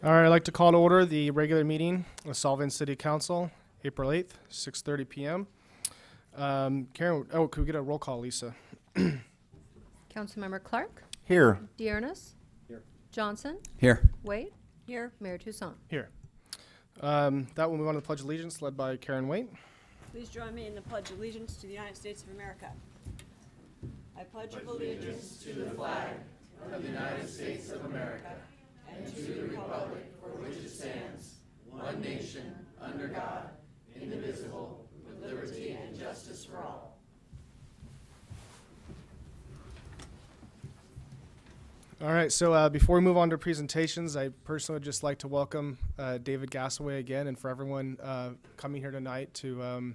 All right, I'd like to call to order the regular meeting of Solvang City Council, April 8th, 6:30 p.m. Karen, could we get a roll call, Lisa? Councilmember Clark, Here. Dearness, Here. Johnson, Here. Wade, here, Mayor Toussaint. Here. That will move on to the Pledge of Allegiance, led by Karen Waite. Please join me in the Pledge of Allegiance to the United States of America. I pledge allegiance to the flag of the United States of America and to the republic for which it stands, one nation, under God, indivisible, with liberty and justice for all. All right, so before we move on to presentations, I personally would just like to welcome David Gassaway again, and for everyone coming here tonight to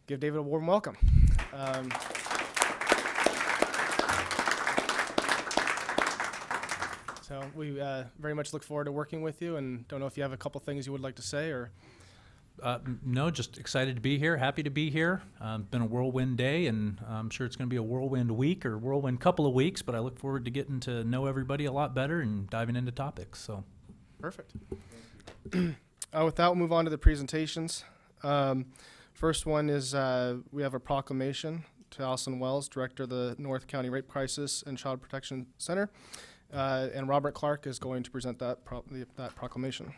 give David a warm welcome. So we very much look forward to working with you, and don't know if you have a couple things you would like to say, or... No, just excited to be here, happy to be here. Been a whirlwind day, and I'm sure it's going to be a whirlwind week or whirlwind couple of weeks, but I look forward to getting to know everybody a lot better and diving into topics. So, perfect. With that, we'll move on to the presentations. First one is we have a proclamation to Allison Wells, Director of the North County Rape Crisis and Child Protection Center, and Robert Clark is going to present that proclamation.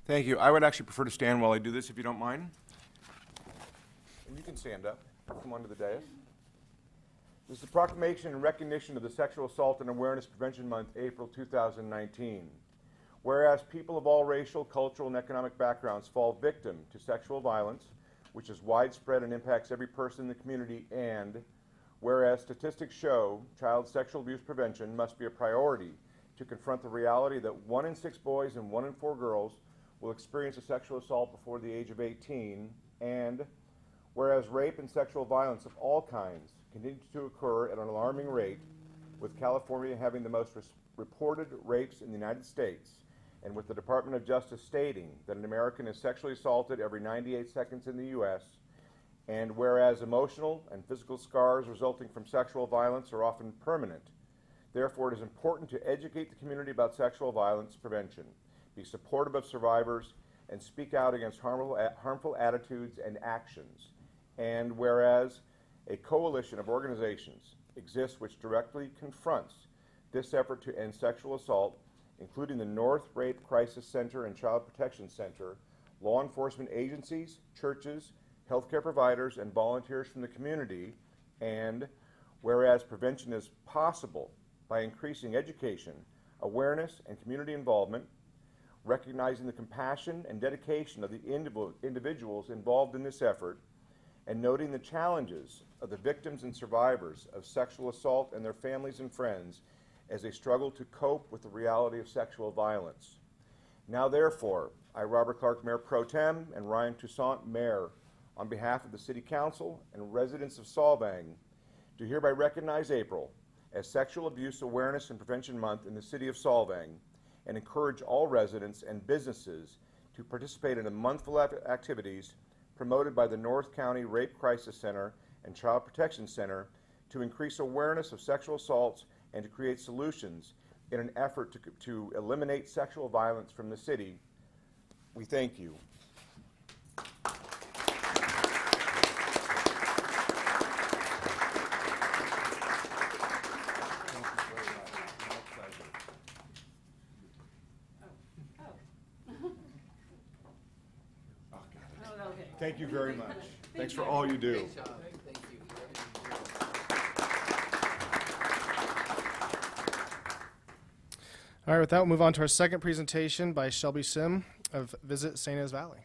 Thank you. I would actually prefer to stand while I do this, if you don't mind. And you can stand up. Come onto the dais. This is a proclamation in recognition of the Sexual Assault and Awareness Prevention Month, April 2019. Whereas people of all racial, cultural, and economic backgrounds fall victim to sexual violence, which is widespread and impacts every person in the community, and whereas statistics show child sexual abuse prevention must be a priority to confront the reality that 1 in 6 boys and 1 in 4 girls will experience a sexual assault before the age of 18, and whereas rape and sexual violence of all kinds continue to occur at an alarming rate, with California having the most reported rapes in the United States, and with the Department of Justice stating that an American is sexually assaulted every 98 seconds in the U.S., and whereas emotional and physical scars resulting from sexual violence are often permanent, therefore it is important to educate the community about sexual violence prevention, be supportive of survivors, and speak out against harmful attitudes and actions. And whereas a coalition of organizations exists which directly confronts this effort to end sexual assault, including the North Rape Crisis Center and Child Protection Center, law enforcement agencies, churches, healthcare providers, and volunteers from the community, and whereas prevention is possible by increasing education, awareness, and community involvement, recognizing the compassion and dedication of the individuals involved in this effort, and noting the challenges of the victims and survivors of sexual assault and their families and friends as they struggle to cope with the reality of sexual violence. Now therefore, I, Robert Clark, Mayor Pro Tem, and Ryan Toussaint, Mayor, on behalf of the City Council and residents of Solvang, do hereby recognize April as Sexual Abuse Awareness and Prevention Month in the City of Solvang, and encourage all residents and businesses to participate in a month full of activities promoted by the North County Rape Crisis Center and Child Protection Center to increase awareness of sexual assaults and to create solutions in an effort to eliminate sexual violence from the city. We thank you. Thank you very much. Thanks for all you do. Thank you. All right, with that, we'll move on to our second presentation by Shelby Sim of Visit St. Anne's Valley.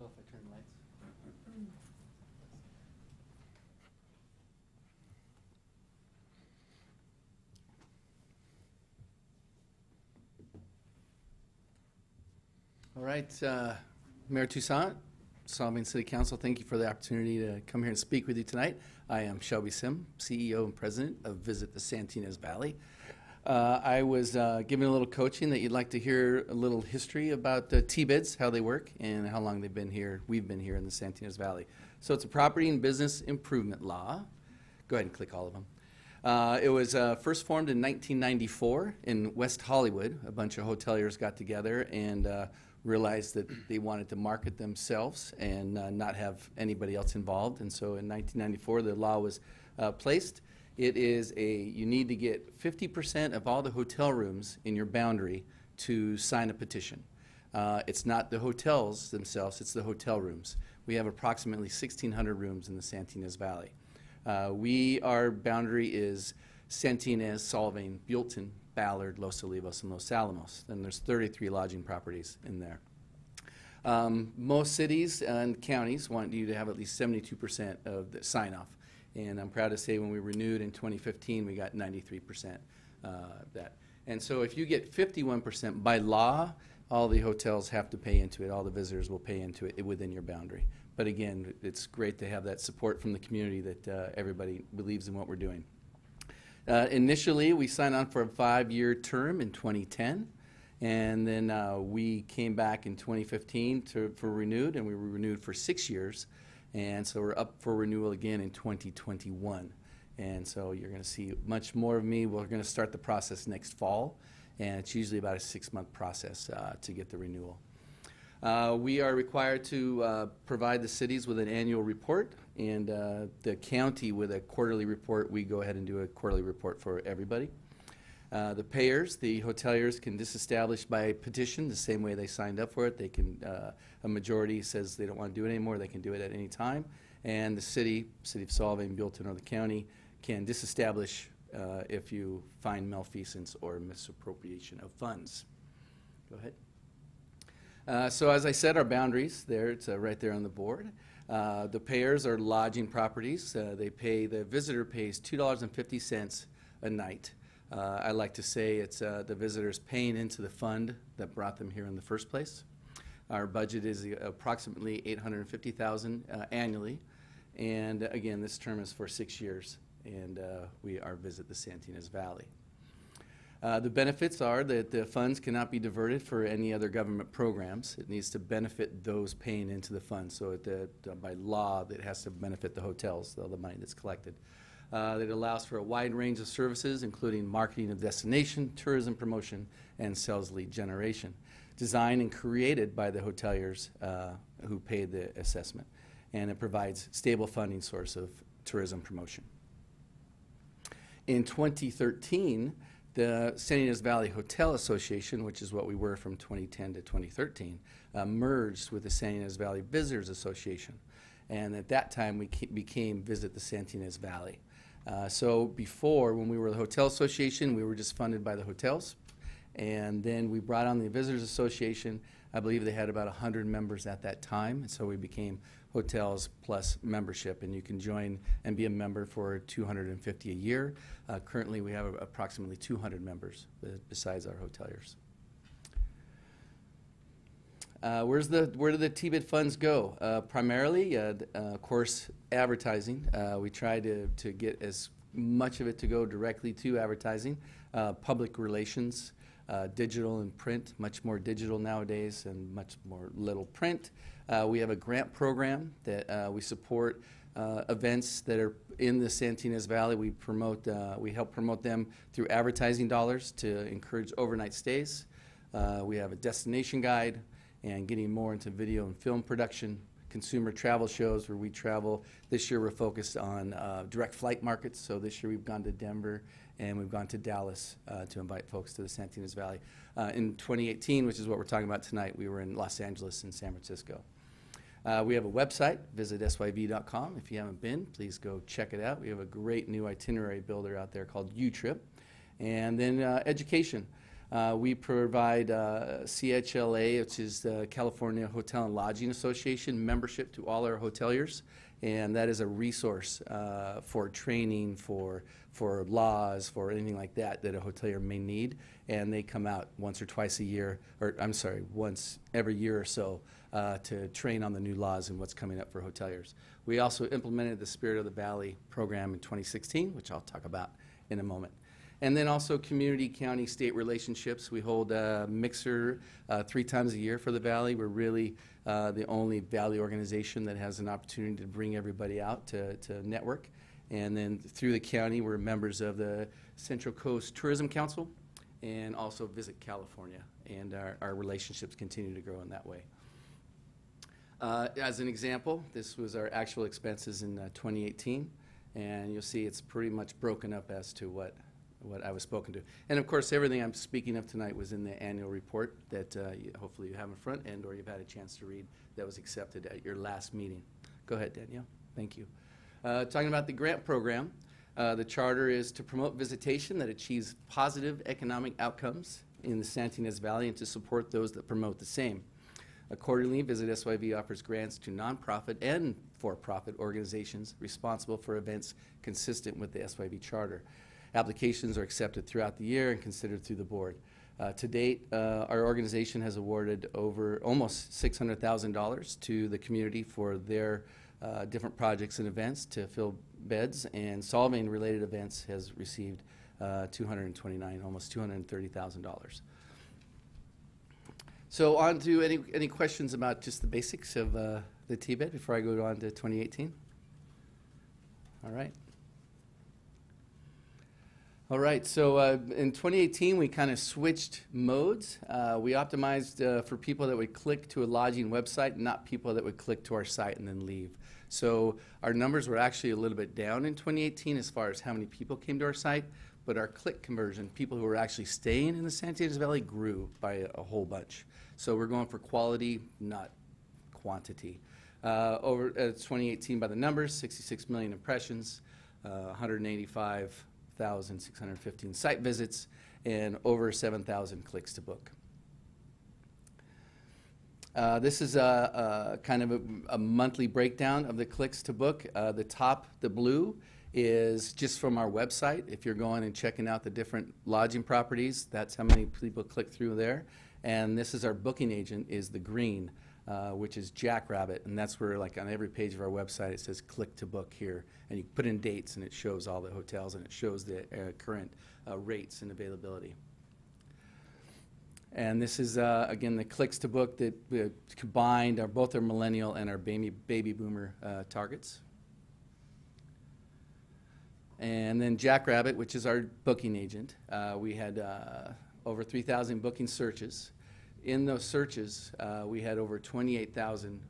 If I turn lights. All right, Mayor Toussaint, Solvang City Council, thank you for the opportunity to come here and speak with you tonight. I am Shelby Sim, CEO and President of Visit the St. Anne's Valley. I was given a little coaching that you'd like to hear a little history about T-bids, how they work, and how long they've been here. We've been here in the Santinas Valley. So it's a property and business improvement law. Go ahead and click all of them. It was first formed in 1994 in West Hollywood. A bunch of hoteliers got together and realized that they wanted to market themselves and not have anybody else involved. And so in 1994, the law was placed. It is you need to get 50% of all the hotel rooms in your boundary to sign a petition. It's not the hotels themselves, it's the hotel rooms. We have approximately 1,600 rooms in the Santinas Valley. Our boundary is Santinas, Solvang, Buellton, Ballard, Los Olivos, and Los Alamos. Then there's 33 lodging properties in there. Most cities and counties want you to have at least 72% of the sign-off. And I'm proud to say when we renewed in 2015, we got 93% that. And so if you get 51% by law, all the hotels have to pay into it. All the visitors will pay into it within your boundary. But again, it's great to have that support from the community that everybody believes in what we're doing. Initially, we signed on for a 5-year term in 2010. And then we came back in 2015 for renewed, and we were renewed for 6 years. And so we're up for renewal again in 2021. And so you're going to see much more of me. We're going to start the process next fall, and it's usually about a 6-month process to get the renewal. We are required to provide the cities with an annual report, and the county with a quarterly report. We go ahead and do a quarterly report for everybody. The payers, the hoteliers, can disestablish by petition the same way they signed up for it. They can, a majority says they don't want to do it anymore, they can do it at any time. And the city of Solvang, Buellton, or the county can disestablish if you find malfeasance or misappropriation of funds. Go ahead. So as I said, our boundaries there, it's right there on the board. The payers are lodging properties. The visitor pays $2.50 a night. I like to say it's the visitors paying into the fund that brought them here in the first place. Our budget is approximately $850,000 annually, and again, this term is for 6 years, and we are visit the Santinas Valley. The benefits are that the funds cannot be diverted for any other government programs. It needs to benefit those paying into the fund, so by law, it has to benefit the hotels, all the money that's collected. That allows for a wide range of services, including marketing of destination, tourism promotion, and sales lead generation. Designed and created by the hoteliers who paid the assessment. And it provides stable funding source of tourism promotion. In 2013, the Santinas Valley Hotel Association, which is what we were from 2010 to 2013, merged with the Santinas Valley Visitors Association. And at that time, we became Visit the Santinas Valley. So before, when we were the Hotel Association, we were just funded by the hotels. And then we brought on the Visitors Association. I believe they had about 100 members at that time. And so we became Hotels Plus membership. And you can join and be a member for $250 a year. Currently, we have approximately 200 members besides our hoteliers. Where do the T-bid funds go? Primarily, of course, advertising. We try to get as much of it to go directly to advertising. Public relations, digital and print, much more digital nowadays and much more little print. We have a grant program that we support events that are in the Santinas Valley. We help promote them through advertising dollars to encourage overnight stays. We have a destination guide, and getting more into video and film production, consumer travel shows where we travel. This year we're focused on direct flight markets, so this year we've gone to Denver and we've gone to Dallas to invite folks to the Santinas Valley. In 2018, which is what we're talking about tonight, we were in Los Angeles and San Francisco. We have a website, visit syv.com. If you haven't been, please go check it out. We have a great new itinerary builder out there called UTrip. And then education. We provide CHLA, which is the California Hotel and Lodging Association, membership to all our hoteliers, and that is a resource for training, for laws, for anything like that that a hotelier may need, and they come out once or twice a year, or I'm sorry, once every year or so to train on the new laws and what's coming up for hoteliers. We also implemented the Spirit of the Valley program in 2016, which I'll talk about in a moment. And then also community, county, state relationships. We hold a mixer 3 times a year for the Valley. We're really the only Valley organization that has an opportunity to bring everybody out to network. And then through the county, we're members of the Central Coast Tourism Council and also Visit California. And our relationships continue to grow in that way. As an example, this was our actual expenses in 2018. And you'll see it's pretty much broken up as to what I was spoken to. And of course, everything I'm speaking of tonight was in the annual report that hopefully you have in front and or you've had a chance to read that was accepted at your last meeting. Go ahead, Danielle. Thank you. Talking about the grant program, the charter is to promote visitation that achieves positive economic outcomes in the Santa Ynez Valley and to support those that promote the same. Accordingly, Visit SYV offers grants to nonprofit and for-profit organizations responsible for events consistent with the SYV charter. Applications are accepted throughout the year and considered through the board. To date, our organization has awarded over almost $600,000 to the community for their different projects and events to fill beds, and Solvang related events has received $229,000, almost $230,000. So on to any questions about just the basics of the TBED before I go on to 2018? All right. All right, so in 2018, we kind of switched modes. We optimized for people that would click to a lodging website, not people that would click to our site and then leave. So our numbers were actually a little bit down in 2018 as far as how many people came to our site, but our click conversion, people who were actually staying in the Santa Ynez Valley, grew by a whole bunch. So we're going for quality, not quantity. Over 2018 by the numbers, 66 million impressions, 185,615 site visits, and over 7,000 clicks to book. This is a kind of a monthly breakdown of the clicks to book. The top, the blue, is just from our website. If you're going and checking out the different lodging properties, that's how many people click through there. And this is our booking agent, is the green, which is Jackrabbit, and that's where, like, on every page of our website it says click to book here, and you put in dates and it shows all the hotels and it shows the current rates and availability. And this is again the clicks to book that combined are both our millennial and our baby boomer targets. And then Jackrabbit, which is our booking agent, we had over 3,000 booking searches. In those searches, we had over 28,000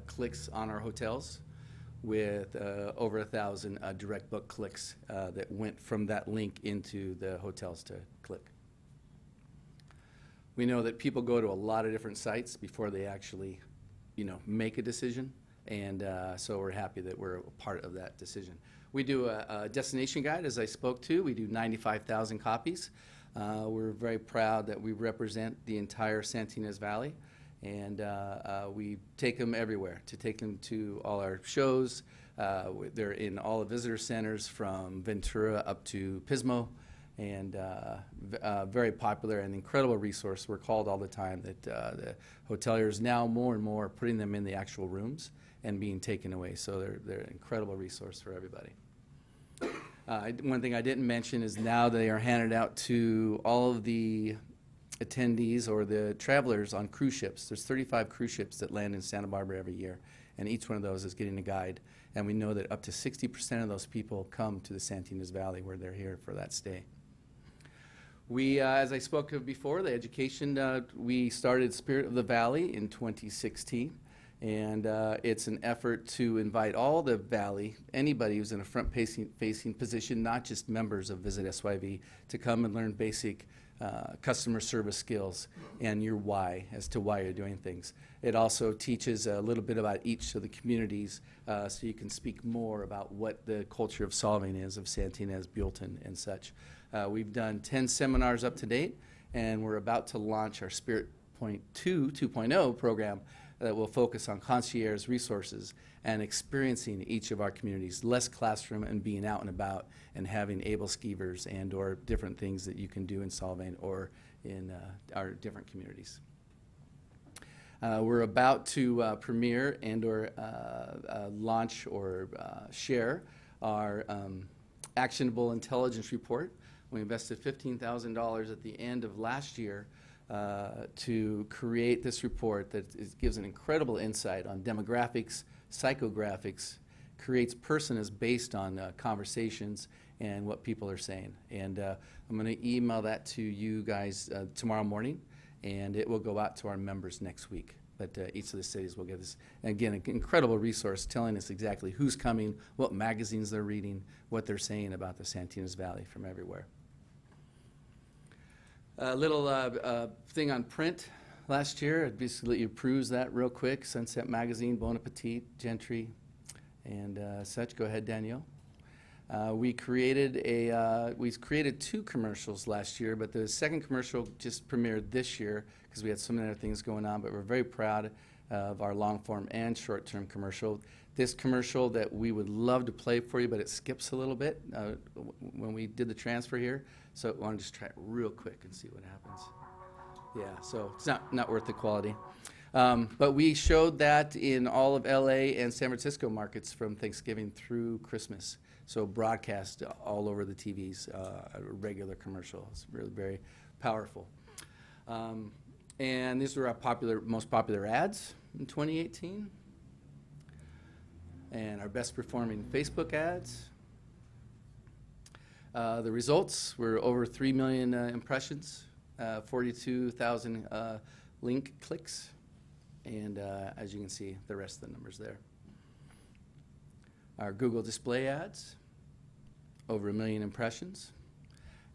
clicks on our hotels, with over 1,000 direct book clicks that went from that link into the hotels to click. We know that people go to a lot of different sites before they actually, make a decision, and so we're happy that we're a part of that decision. We do a destination guide, as I spoke to. We do 95,000 copies. We're very proud that we represent the entire Santa Ynez Valley, and we take them everywhere, to take them to all our shows. They're in all the visitor centers from Ventura up to Pismo, and very popular and incredible resource. We're called all the time that the hoteliers now more and more are putting them in the actual rooms and being taken away, so they're an incredible resource for everybody. One thing I didn't mention is now they are handed out to all of the attendees or the travelers on cruise ships. There's 35 cruise ships that land in Santa Barbara every year, and each one of those is getting a guide. And we know that up to 60% of those people come to the Santa Ynez Valley where they're here for that stay. We, as I spoke of before, the education, we started Spirit of the Valley in 2016. And it's an effort to invite all the Valley, anybody who's in a front-facing position, not just members of Visit SYV, to come and learn basic customer service skills and your why, as to why you're doing things. It also teaches a little bit about each of the communities, so you can speak more about what the culture of Solvang is, of Santa Ynez, Buellton, and such. We've done 10 seminars up to date, and we're about to launch our Spirit Point 2.0 program that will focus on concierge resources and experiencing each of our communities, less classroom and being out and about and having able skeevers and or different things that you can do in Solvang or in our different communities. We're about to premiere and or launch or share our actionable intelligence report. We invested $15,000 at the end of last year to create this report that gives an incredible insight on demographics, psychographics, creates personas based on conversations and what people are saying. And I'm going to email that to you guys tomorrow morning, and it will go out to our members next week. But each of the cities will get this. And again, an incredible resource telling us exactly who's coming, what magazines they're reading, what they're saying about the Santinas Valley from everywhere. A little thing on print last year. I'd basically let you peruse that real quick. Sunset Magazine, Bon Appetit, Gentry, and such. Go ahead, Danielle. We created two commercials last year, but the second commercial just premiered this year because we had so many other things going on. But we're very proud of our long-form and short-term commercial. This commercial that we would love to play for you, but it skips a little bit when we did the transfer here. So I want to just try it real quick and see what happens. Yeah, so it's not worth the quality. But we showed that in all of LA and San Francisco markets from Thanksgiving through Christmas. So broadcast all over the TVs, a regular commercial. It's really very powerful. And these were our most popular ads in 2018. And our best performing Facebook ads. The results were over 3 million impressions, 42,000 link clicks. And as you can see, the rest of the numbers there. Our Google display ads, over 1 million impressions.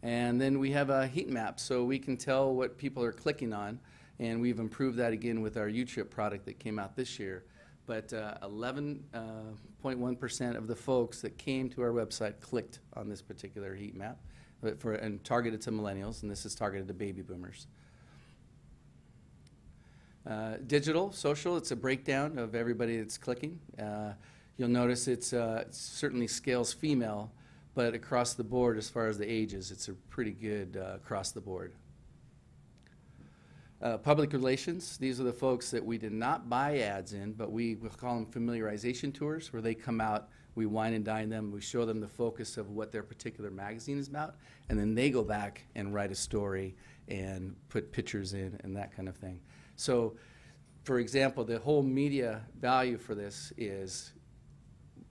And then we have a heat map, so we can tell what people are clicking on. And we've improved that again with our U-Trip product that came out this year. But 11.1% of the folks that came to our website clicked on this particular heat map, and targeted to millennials, and this is targeted to baby boomers. Digital, social, it's a breakdown of everybody that's clicking. You'll notice it certainly scales female, but across the board, as far as the ages, it's a pretty good across the board. Public relations, these are the folks that we did not buy ads in, but we will call them familiarization tours, where they come out, we wine and dine them, we show them the focus of what their particular magazine is about, and then they go back and write a story and put pictures in and that kind of thing. So, for example, the whole media value for this is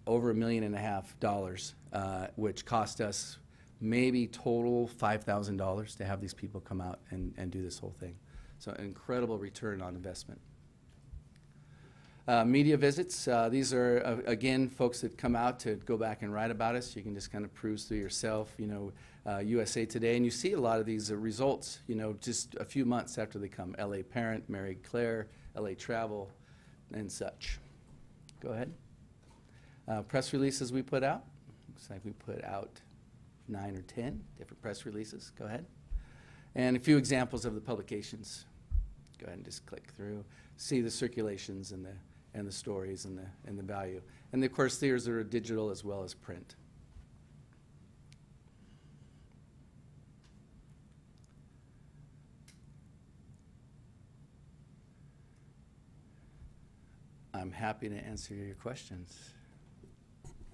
over $1.5 million, which cost us maybe total $5,000 to have these people come out and do this whole thing. So an incredible return on investment. Media visits, these are, again, folks that come out to go back and write about us. You can just kind of peruse through yourself, USA Today, and you see a lot of these results, just a few months after they come. LA Parent, Mary Claire, LA Travel, and such. Go ahead. Press releases we put out. Looks like we put out 9 or 10 different press releases. Go ahead. And a few examples of the publications. Go ahead and just click through. See the circulations and the stories and the value. And of course, these are digital as well as print. I'm happy to answer your questions.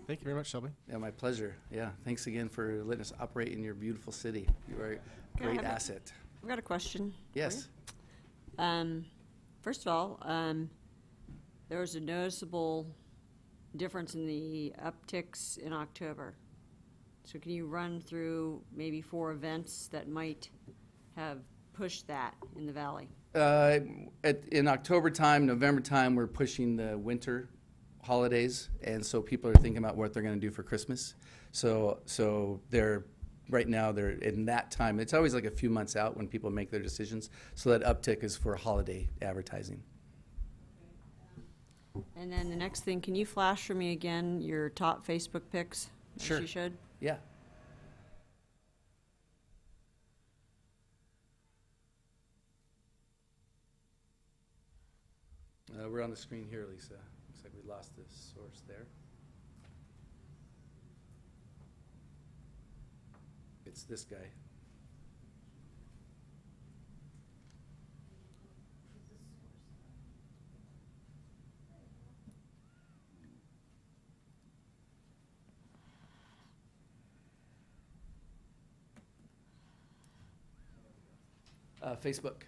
Thank you very much, Shelby. Yeah, my pleasure. Yeah, thanks again for letting us operate in your beautiful city. You are a great asset. I've got a question. Yes. First of all, there was a noticeable difference in the upticks in October. So can you run through maybe 4 events that might have pushed that in the valley? In October time, November time, we're pushing the winter holidays, and so people are thinking about what they're going to do for Christmas. So right now they're in that time. It's always like a few months out when people make their decisions. So that uptick is for holiday advertising. And then the next thing, can you flash for me again your top Facebook picks? Sure. As you should. Yeah. We're on the screen here, Lisa. Looks like we lost the source there. It's this guy. Facebook.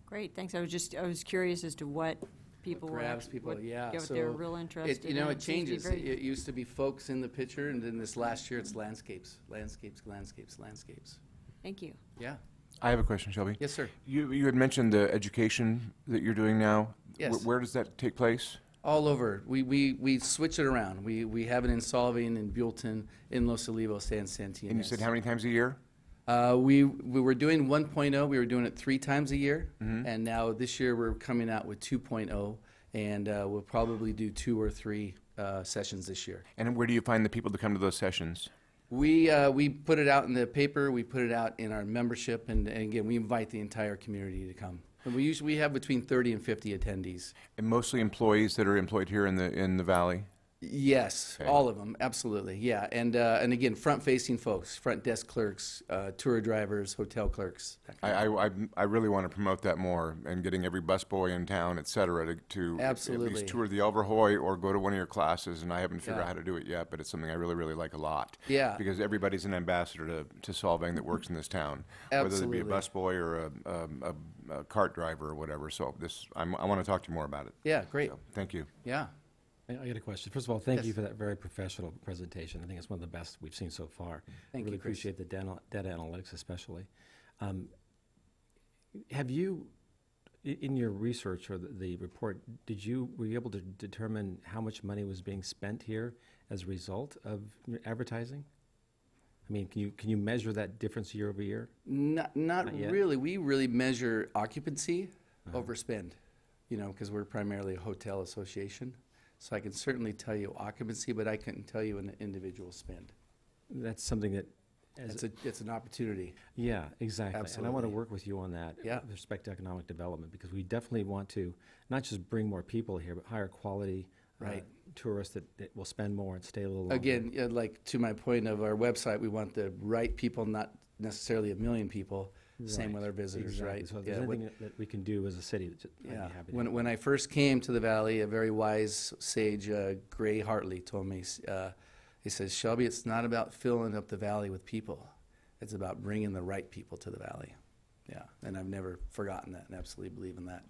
Great, thanks. I was curious as to what people were. Grabs people, yeah. What they were real interested in. You know, it seems to be changes. very- It used to be folks in the picture, and then this last year it's landscapes, landscapes, landscapes, landscapes. Thank you. Yeah. I have a question, Shelby. Yes, sir. You had mentioned the education that you're doing now. Yes. Where does that take place? All over. We switch it around. We have it in Solvang, in Buellton, in Los Olivos, and Santinas. And you said how many times a year? We were doing 1.0. We were doing it 3 times a year, Mm-hmm. and now this year we're coming out with 2.0, and we'll probably do 2 or 3 sessions this year. And where do you find the people to come to those sessions? We put it out in the paper. We put it out in our membership, and again, we invite the entire community to come. And we have between 30 and 50 attendees. And mostly employees that are employed here in the valley? Yes, Okay. all of them, absolutely, yeah. And again, front-facing folks, front desk clerks, tour drivers, hotel clerks. that kind of I really want to promote that more, and getting every busboy in town, et cetera, to at Absolutely. least tour the Overhoy or go to one of your classes. And I haven't figured Yeah. out how to do it yet, but it's something I really, really like a lot. Yeah. Because everybody's an ambassador to Solvang that works in this town, whether they be a Absolutely. busboy or a cart driver or whatever. So I want to talk to you more about it. Yeah, great, So, thank you. yeah. I got a question. First of all, thank you Yes. for that very professional presentation. I think it's one of the best we've seen so far. Thank Really you, Chris. appreciate the data analytics especially. Have you, in your research or the report, were you able to determine how much money was being spent here as a result of your advertising? I mean, can you measure that difference year over year? Not Not yet? really. We really measure occupancy over spend, because we're primarily a hotel association. So I can certainly tell you occupancy, but I couldn't tell you an individual spend. That's something that, It's an opportunity. yeah, exactly. And I want to Absolutely. work with you on that Yeah. with respect to economic development, because we definitely want to not just bring more people here, but higher quality Right. tourists that will spend more and stay a little longer. Again, like to my point of our website, we want the right people, not necessarily 1 million people. Same Right, with our visitors, exactly. right? So if there's Yeah, anything that we can do as a city, I'd be Yeah, happy to. when I first came to the valley, a very wise sage, Gray Hartley, told me, he says, Shelby, it's not about filling up the valley with people. It's about bringing the right people to the valley. Yeah, and I've never forgotten that and absolutely believe in that.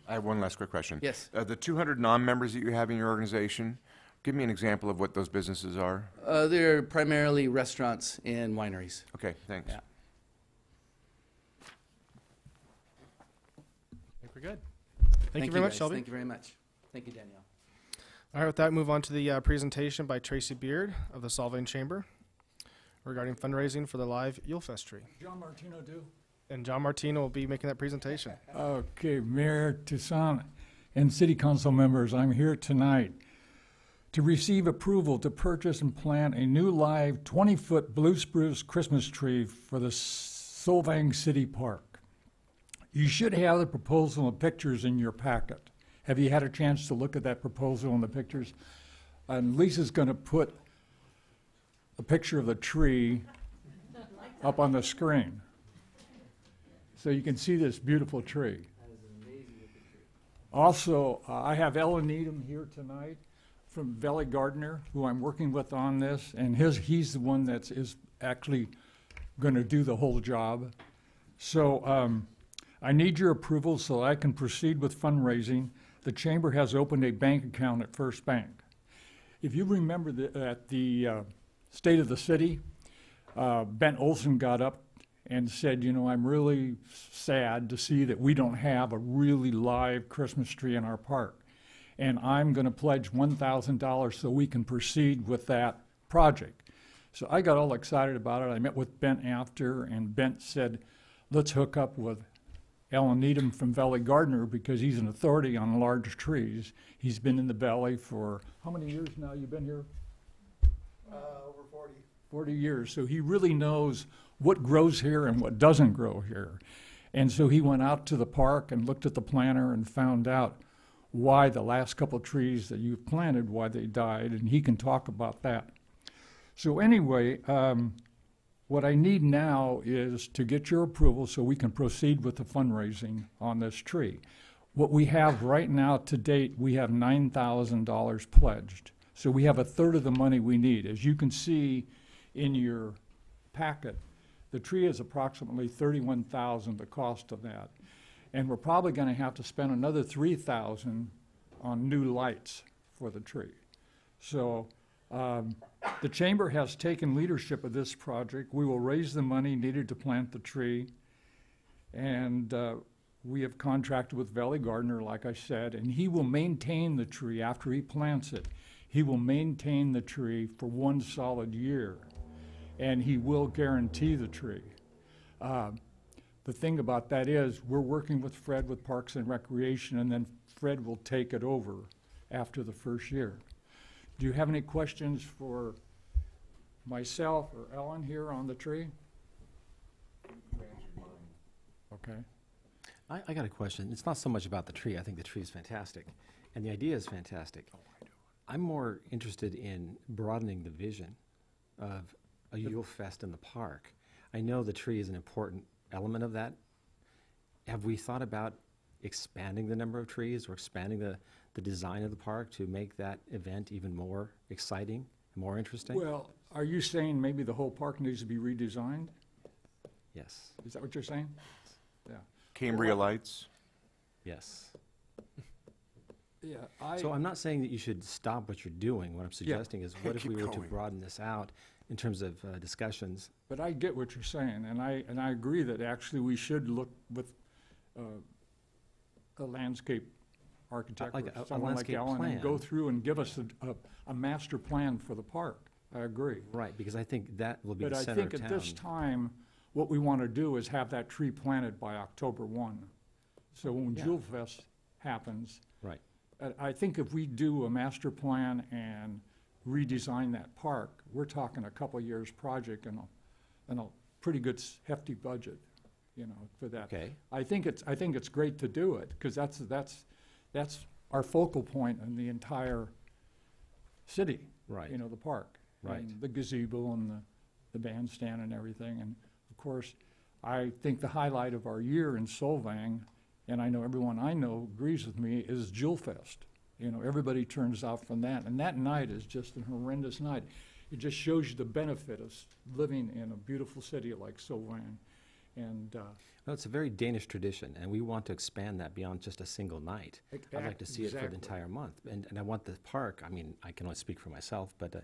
I have one last quick question. Yes. The 200 non-members that you have in your organization, give me an example of what those businesses are. They're primarily restaurants and wineries. Okay, thanks. Yeah. I think we're good. Thank you very much, guys. Shelby. Thank you very much. Thank you, Danielle. All right, with that, move on to the presentation by Tracy Beard of the Solvang Chamber regarding fundraising for the live Yule Fest tree. John Martino do. And John Martino will be making that presentation. Okay, Mayor Toussaint and City Council members, I'm here tonight to receive approval to purchase and plant a new live 20-foot blue spruce Christmas tree for the Solvang City Park. You should have the proposal and pictures in your packet. Have you had a chance to look at that proposal and the pictures? And Lisa's going to put a picture of the tree up on the screen, so you can see this beautiful tree. Also, I have Ellen Needham here tonight from Valley Gardener, who I'm working with on this, and he's the one that is actually going to do the whole job. So I need your approval so I can proceed with fundraising. The Chamber has opened a bank account at First Bank. If you remember at the State of the City, Bent Olson got up and said, I'm really sad to see that we don't have a really live Christmas tree in our park. And I'm going to pledge $1,000 so we can proceed with that project. So I got all excited about it. I met with Bent after, and Bent said, let's hook up with Alan Needham from Valley Gardener because he's an authority on large trees. He's been in the valley for, how many years now you've been here? Over 40. 40 years. So he really knows what grows here and what doesn't grow here. And so he went out to the park and looked at the planter and found out why the last couple of trees that you've planted, why they died, and he can talk about that. So anyway, what I need now is to get your approval so we can proceed with the fundraising on this tree. What we have right now to date, we have $9,000 pledged. So we have a third of the money we need. As you can see in your packet, the tree is approximately $31,000, the cost of that. And we're probably gonna have to spend another $3,000 on new lights for the tree. So, the chamber has taken leadership of this project. We will raise the money needed to plant the tree. And, we have contracted with Valley Gardener, like I said, and he will maintain the tree after he plants it. He will maintain the tree for 1 solid year, and he will guarantee the tree. The thing about that is, we're working with Fred with Parks and Recreation, and then Fred will take it over after the first year. Do you have any questions for myself or Ellen here on the tree? Okay. I got a question. It's not so much about the tree. I think the tree is fantastic, and the idea is fantastic. I'm more interested in broadening the vision of a Yule Fest in the park. I know the tree is an important element of that. Have we thought about expanding the number of trees or expanding the design of the park to make that event even more exciting, more interesting? Well, are you saying maybe the whole park needs to be redesigned? Yes. Is that what you're saying? Yeah. Cambria lights. Yes. Yeah, So I'm not saying that you should stop what you're doing. What I'm suggesting is, what if we were to broaden this out in terms of discussions? But I get what you're saying, and I agree that actually we should look with a landscape architect, Like or a someone like landscape Ellen, and go plan. through and give us a master plan for the park. I agree. Right, because I think that will be But the I center of think town. at this time, what we want to do is have that tree planted by October 1. So when Yeah. Jewel Fest happens, Right. I think if we do a master plan and redesign that park, we're talking a couple years project and a pretty good hefty budget, you know, for that. Okay. I think it's great to do it, because that's our focal point in the entire city. Right. You know, the park. Right. And the gazebo and the bandstand and everything. And of course, I think the highlight of our year in Solvang, and I know everyone I know agrees with me, is Jewel Fest. You know, everybody turns out from that. And that night is just a horrendous night. It just shows you the benefit of living in a beautiful city like Solvang. And Well, it's a very Danish tradition, and we want to expand that beyond just a single night. I'd like to see it for the Exactly. entire month. And I want the park, I mean, I can only speak for myself, but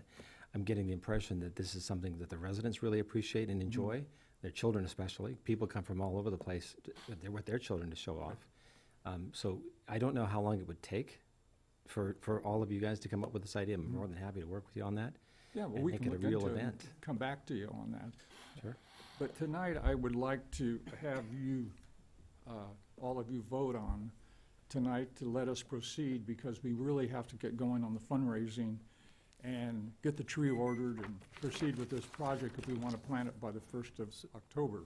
I'm getting the impression that this is something that the residents really appreciate and enjoy, their children especially. People come from all over the place with their children to show off. So I don't know how long it would take for all of you guys to come up with this idea. I'm more than happy to work with you on that. yeah, well, and we make can it a look real into it and event. come back to you on that. Sure. But tonight, I would like to have you, all of you vote on tonight to let us proceed, because we really have to get going on the fundraising and get the tree ordered and proceed with this project if we want to plant it by the 1st of October.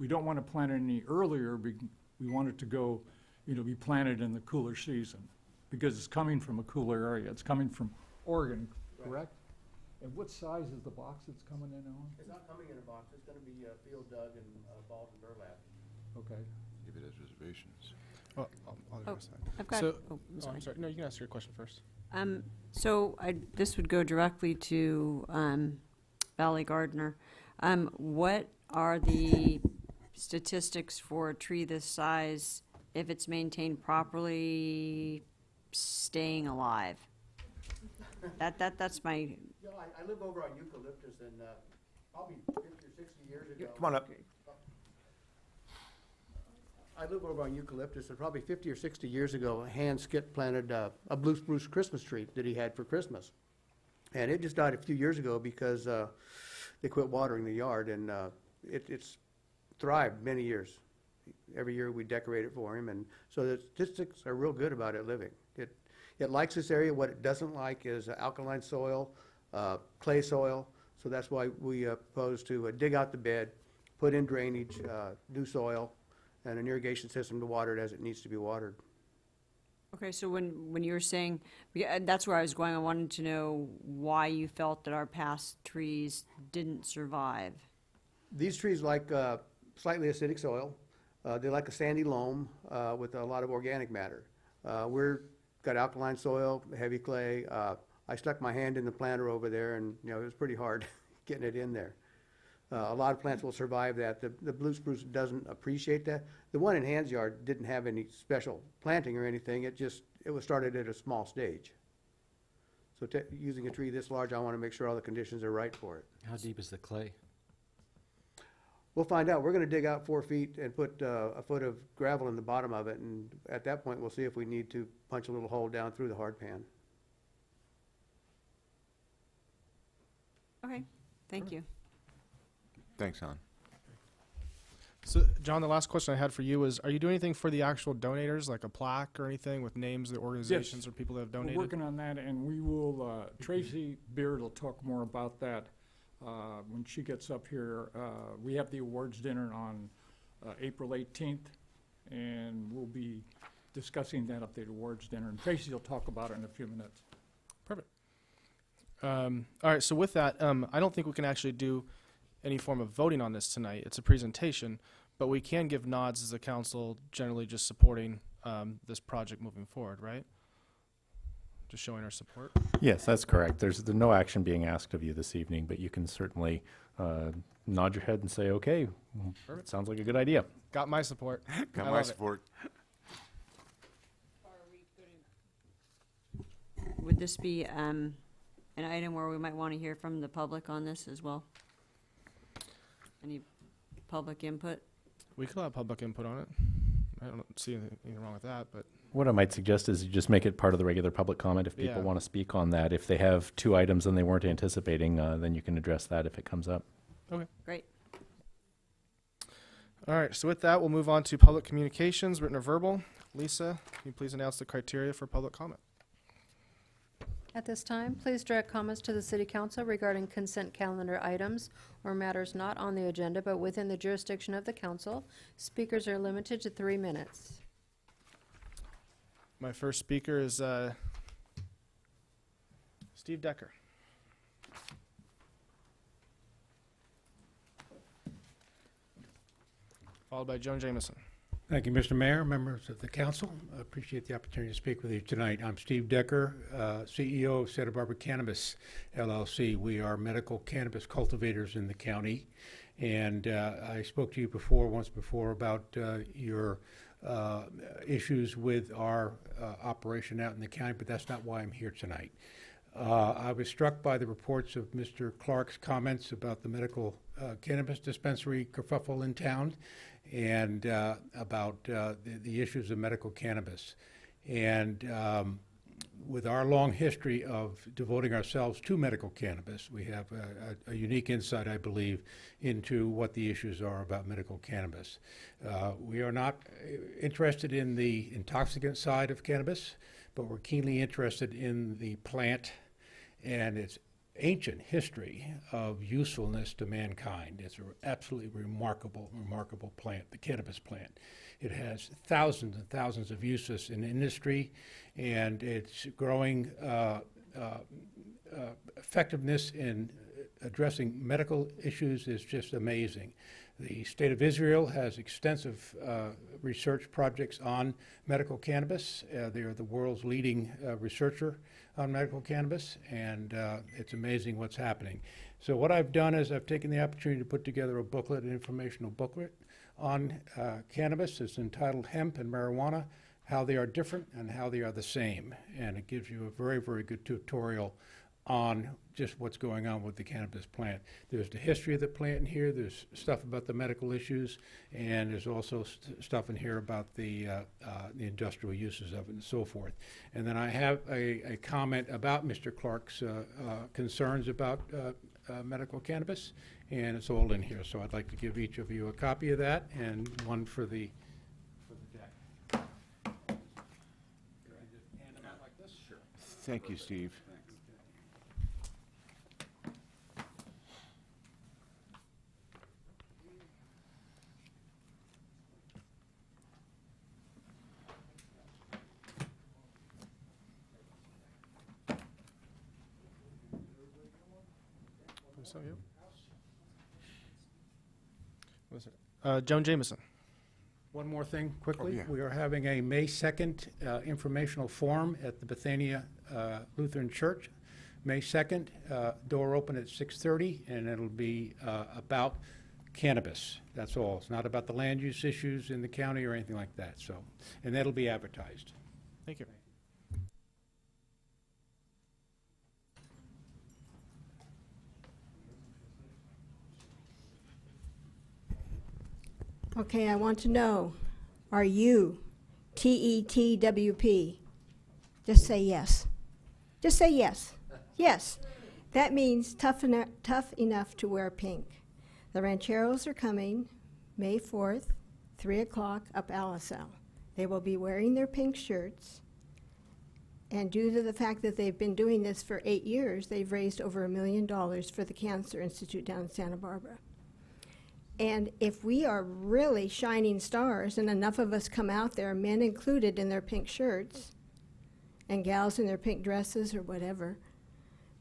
We don't want to plant it any earlier. We want it to go, you know, be planted in the cooler season, because it's coming from a cooler area. It's coming from Oregon, correct? And what size is the box it's coming in on? It's not coming in a box, it's gonna be field dug and balled and burlap. Okay. If it has reservations. Oh, I'll Oh, address that. I've got, So- oh, I'm Oh, sorry. I'm sorry. No, you can ask your question first. So this would go directly to Valley Gardener. What are the statistics for a tree this size, if it's maintained properly, staying alive? That's my, You know, I live over on eucalyptus, and probably 50 or 60 years ago. Come on up. I live over on eucalyptus, and probably 50 or 60 years ago, Hans Skip planted a blue spruce Christmas tree that he had for Christmas. And it just died a few years ago because they quit watering the yard, and it's thrived many years. Every year we decorate it for him, and so the statistics are real good about it living. It likes this area. What it doesn't like is alkaline soil, clay soil, so that's why we propose to dig out the bed, put in drainage, new soil, and an irrigation system to water it as it needs to be watered. okay, so when you were saying, that's where I was going, I wanted to know why you felt that our past trees didn't survive. These trees like slightly acidic soil. They like a sandy loam with a lot of organic matter. We're got alkaline soil, heavy clay. I stuck my hand in the planter over there, and it was pretty hard getting it in there. A lot of plants will survive that. The blue spruce doesn't appreciate that. The one in Hans' yard didn't have any special planting or anything. It was started at a small stage. So using a tree this large, I want to make sure all the conditions are right for it. How deep is the clay? We'll find out. We're going to dig out 4 feet and put a foot of gravel in the bottom of it, and at that point, we'll see if we need to punch a little hole down through the hard pan. Okay, thank you. Thanks, Helen. So, John, the last question I had for you is, are you doing anything for the actual donators, like a plaque or anything with names of the organizations or people that have donated? We're working on that, and we will, Tracy Beard will talk more about that when she gets up here. We have the awards dinner on April 18th, and we'll be discussing that at the awards dinner, and Tracy will talk about it in a few minutes. Perfect. All right, so with that, I don't think we can actually do any form of voting on this tonight. It's a presentation, but we can give nods as a council, generally just supporting this project moving forward, right? Just showing our support. Yes, that's correct. There's no action being asked of you this evening, but you can certainly nod your head and say, okay, Perfect. sounds like a good idea. Got my support. Got I my love it. support. Would this be an item where we might want to hear from the public on this as well? Any public input? We could have public input on it. I don't see anything wrong with that, but What I might suggest is you just make it part of the regular public comment if people Yeah. want to speak on that. If they have 2 items and they weren't anticipating, then you can address that if it comes up. Great. all right. So with that, we'll move on to public communications, written or verbal. Lisa, can you please announce the criteria for public comment? At this time, please direct comments to the City Council regarding consent calendar items or matters not on the agenda but within the jurisdiction of the council. Speakers are limited to 3 minutes. My first speaker is Steve Decker. Followed by Joan Jameson. Thank you, Mr. Mayor, members of the council. I appreciate the opportunity to speak with you tonight. I'm Steve Decker, CEO of Santa Barbara Cannabis LLC. We are medical cannabis cultivators in the county. And I spoke to you once before about your issues with our operation out in the county, but that's not why I'm here tonight. I was struck by the reports of Mr. Clark's comments about the medical cannabis dispensary kerfuffle in town and about the issues of medical cannabis. And with our long history of devoting ourselves to medical cannabis, we have a unique insight, I believe, into what the issues are about medical cannabis. We are not interested in the intoxicant side of cannabis, but we're keenly interested in the plant and its ancient history of usefulness to mankind. It's an absolutely remarkable plant, the cannabis plant. It has thousands and thousands of uses in industry, and its growing effectiveness in addressing medical issues is just amazing. The state of Israel has extensive research projects on medical cannabis. They are the world's leading researcher on medical cannabis, and it's amazing what's happening. So what I've done is I've taken the opportunity to put together a booklet, an informational booklet on cannabis. It's entitled Hemp and Marijuana, How They Are Different and How They Are the Same. And it gives you a very, very good tutorial on just what's going on with the cannabis plant. There's the history of the plant in here, there's stuff about the medical issues, and there's also stuff in here about the industrial uses of it and so forth. And then I have a comment about Mr. Clark's concerns about medical cannabis, and it's all in here. So I'd like to give each of you a copy of that and one for the deck. Could I just hand them out like this? Sure. Thank you, Steve. So, yep. Joan Jameson. One more thing quickly. Oh, yeah. We are having a May 2nd informational forum at the Bethania Lutheran Church. May 2nd, door open at 6:30, and it'll be about cannabis. That's all. It's not about the land use issues in the county or anything like that. So, and that'll be advertised. Thank you. Okay, I want to know, are you TETWP? Just say yes. Just say yes. Yes. That means tough enough to wear pink. The Rancheros are coming May 4th, 3 o'clock up Alisal. They will be wearing their pink shirts. And due to the fact that they've been doing this for 8 years, they've raised over $1 million for the Cancer Institute down in Santa Barbara. And if we are really shining stars and enough of us come out there, men included in their pink shirts and gals in their pink dresses or whatever,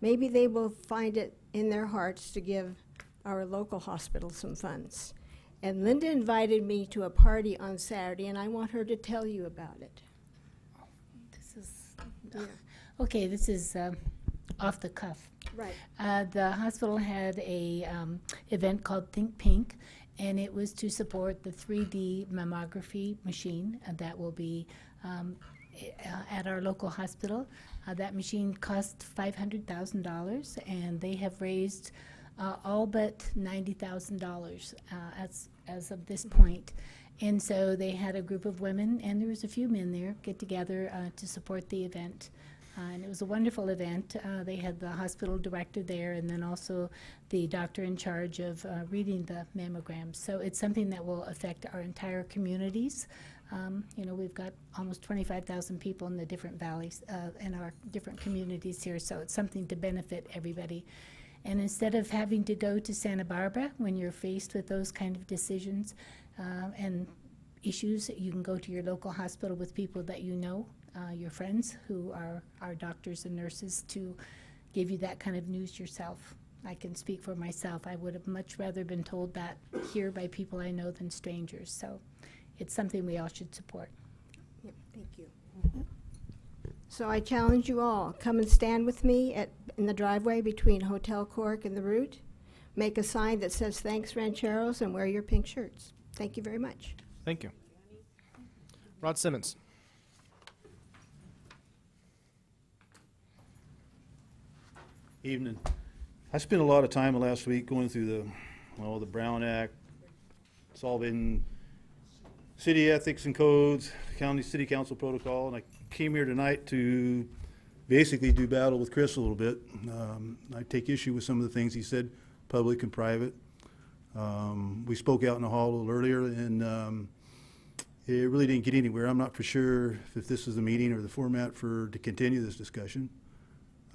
maybe they will find it in their hearts to give our local hospital some funds. And Linda invited me to a party on Saturday, and I want her to tell you about it. This is, okay, this is off the cuff. Right. The hospital had a event called Think Pink, and it was to support the 3D mammography machine that will be at our local hospital. That machine cost $500,000, and they have raised all but $90,000 as of this point. And so they had a group of women, and there was a few men there, get together to support the event. And it was a wonderful event. They had the hospital director there, and then also the doctor in charge of reading the mammograms. So it's something that will affect our entire communities. You know, we've got almost 25,000 people in the different valleys, in our different communities here, so it's something to benefit everybody. And instead of having to go to Santa Barbara when you're faced with those kind of decisions and issues, you can go to your local hospital with people that you know, your friends who are doctors and nurses, to give you that kind of news yourself. I can speak for myself. I would have much rather been told that here by people I know than strangers. So it's something we all should support. Yep, thank you. So I challenge you all, come and stand with me in the driveway between Hotel Cork and the Route. Make a sign that says, "Thanks, Rancheros," and wear your pink shirts. Thank you very much. Thank you. Rod Simmons. Evening. I spent a lot of time last week going through the Brown Act, solving city ethics and codes, county city council protocol, and I came here tonight to basically do battle with Chris a little bit. I take issue with some of the things he said, public and private. We spoke out in the hall a little earlier, and it really didn't get anywhere. I'm not for sure if this is the meeting or the format to continue this discussion.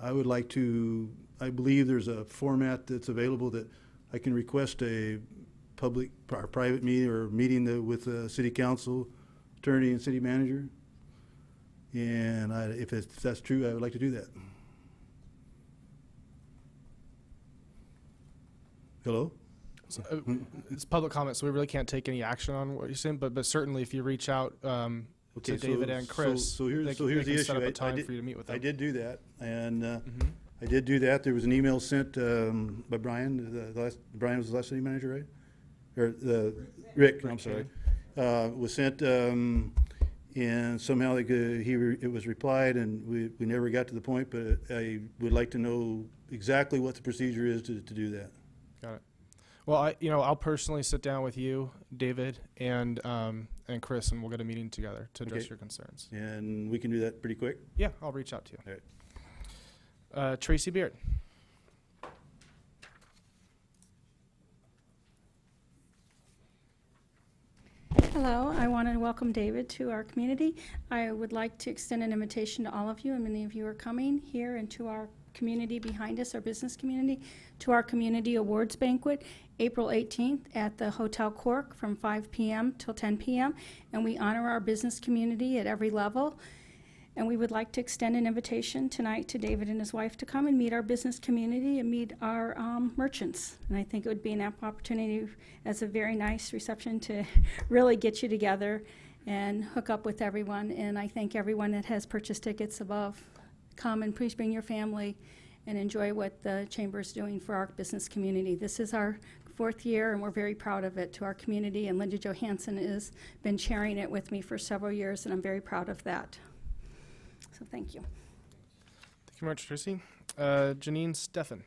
I would like to, I believe there's a format that's available that I can request a public or private meeting or meeting with the city council, attorney, and city manager. And if that's true, I would like to do that. Hello? So, it's public comment, so we really can't take any action on what you're saying, but certainly if you reach out to David and Chris, so here's the issue. Set up a time for you to meet with them. I did do that, and I did do that. There was an email sent by Brian. Brian was the last city manager, right? Or Rick, I'm sorry. Was sent, and somehow it was replied, and we never got to the point. But I would like to know exactly what the procedure is to do that. Got it. Well, I'll personally sit down with you, David, and Chris, and we'll get a meeting together to address your concerns. And we can do that pretty quick? Yeah, I'll reach out to you. All right. Tracy Beard. Hello, I want to welcome David to our community. I would like to extend an invitation to all of you, and many of you are coming here and to our community behind us, our business community, to our community awards banquet, April 18th at the Hotel Cork from 5 p.m. till 10 p.m. And we honor our business community at every level. And we would like to extend an invitation tonight to David and his wife to come and meet our business community and meet our merchants. And I think it would be an ample opportunity as a very nice reception to really get you together and hook up with everyone. And I thank everyone that has purchased tickets above. Come and please bring your family and enjoy what the Chamber is doing for our business community. This is our 4th year, and we're very proud of it to our community. And Linda Johansson has been chairing it with me for several years, and I'm very proud of that. So thank you. Thank you very much, Tracy. Janine Steffen.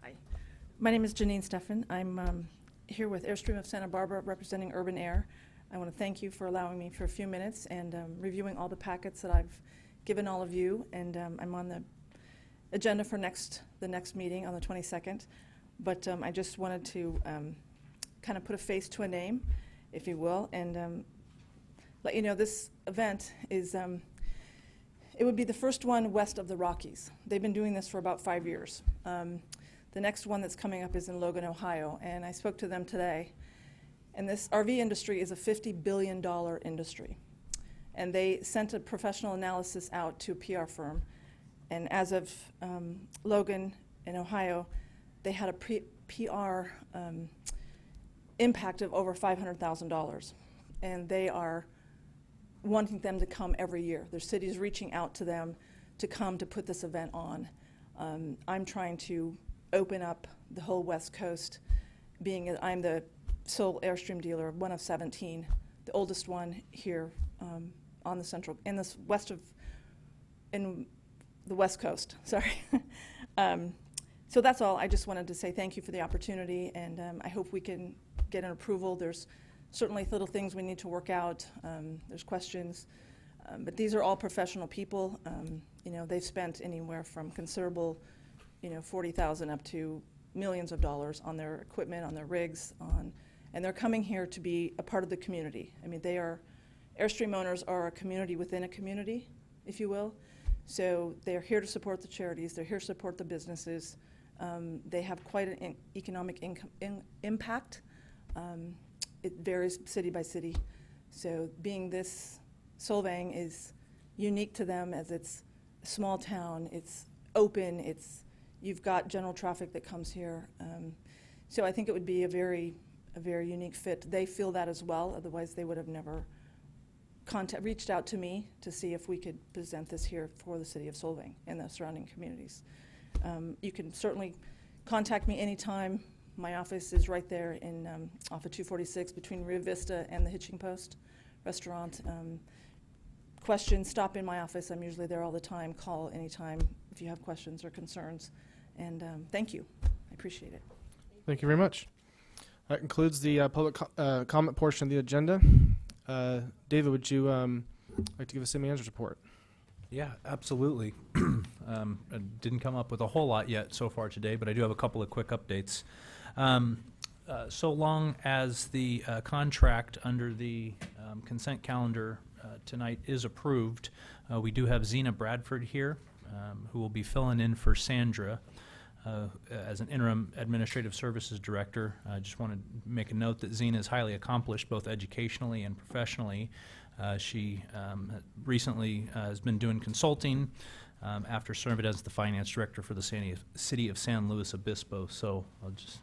Hi, my name is Janine Steffen. I'm here with Airstream of Santa Barbara representing Urban Air. I want to thank you for allowing me for a few minutes and reviewing all the packets that I've given all of you, and I'm on the agenda for the next meeting on the 22nd. But I just wanted to kind of put a face to a name, if you will, and let you know this event is, it would be the first one west of the Rockies. They've been doing this for about 5 years. The next one that's coming up is in Logan, Ohio, and I spoke to them today. And this RV industry is a $50 billion industry. And they sent a professional analysis out to a PR firm. And as of Logan in Ohio, they had a PR impact of over $500,000. And they are wanting them to come every year. Their city's reaching out to them to come to put this event on. I'm trying to open up the whole West Coast, being I'm the sole Airstream dealer, one of 17, the oldest one here on the central, in the West Coast, sorry. So that's all. I just wanted to say thank you for the opportunity, and I hope we can get an approval. There's certainly little things we need to work out. There's questions, but these are all professional people. You know, they've spent anywhere from considerable, you know, $40,000 up to millions of dollars on their equipment, on their rigs, and they're coming here to be a part of the community. I mean, Airstream owners are a community within a community, if you will. So they're here to support the charities. They're here to support the businesses. They have quite an economic impact. It varies city by city. So being this Solvang is unique to them, as it's a small town, it's open, you've got general traffic that comes here. So I think it would be a very unique fit. They feel that as well, otherwise they would have never reached out to me to see if we could present this here for the city of Solvang and the surrounding communities. You can certainly contact me anytime. My office is right there in off of 246 between Rio Vista and the Hitching Post restaurant. Questions, stop in my office. I'm usually there all the time. Call anytime if you have questions or concerns. And thank you. I appreciate it. Thank you very much. That concludes the public comment portion of the agenda. David, would you like to give a city manager's report? Yeah, absolutely. I didn't come up with a whole lot yet so far today, but I do have a couple of quick updates. So long as the contract under the consent calendar tonight is approved, we do have Zena Bradford here, who will be filling in for Sandra as an interim administrative services director. I just want to make a note that Zena is highly accomplished both educationally and professionally. She recently has been doing consulting after serving as the finance director for the city of San Luis Obispo. So I'll just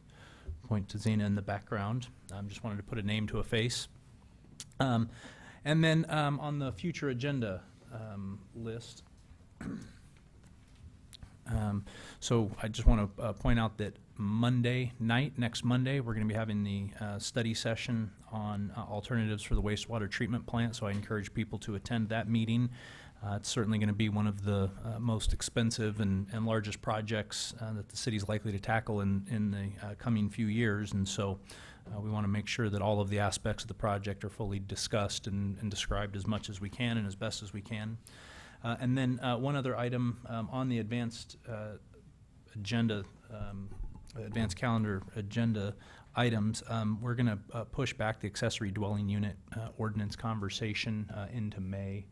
point to Zena in the background. Just wanted to put a name to a face. And then on the future agenda list, so I just want to point out that Monday night, next Monday, we're going to be having the study session on alternatives for the wastewater treatment plant, so I encourage people to attend that meeting. It's certainly going to be one of the most expensive and largest projects that the city's likely to tackle in the coming few years, and so we want to make sure that all of the aspects of the project are fully discussed and described as much as we can and as best as we can. And then one other item on the advanced agenda, advanced calendar agenda items, we're going to push back the accessory dwelling unit ordinance conversation into May.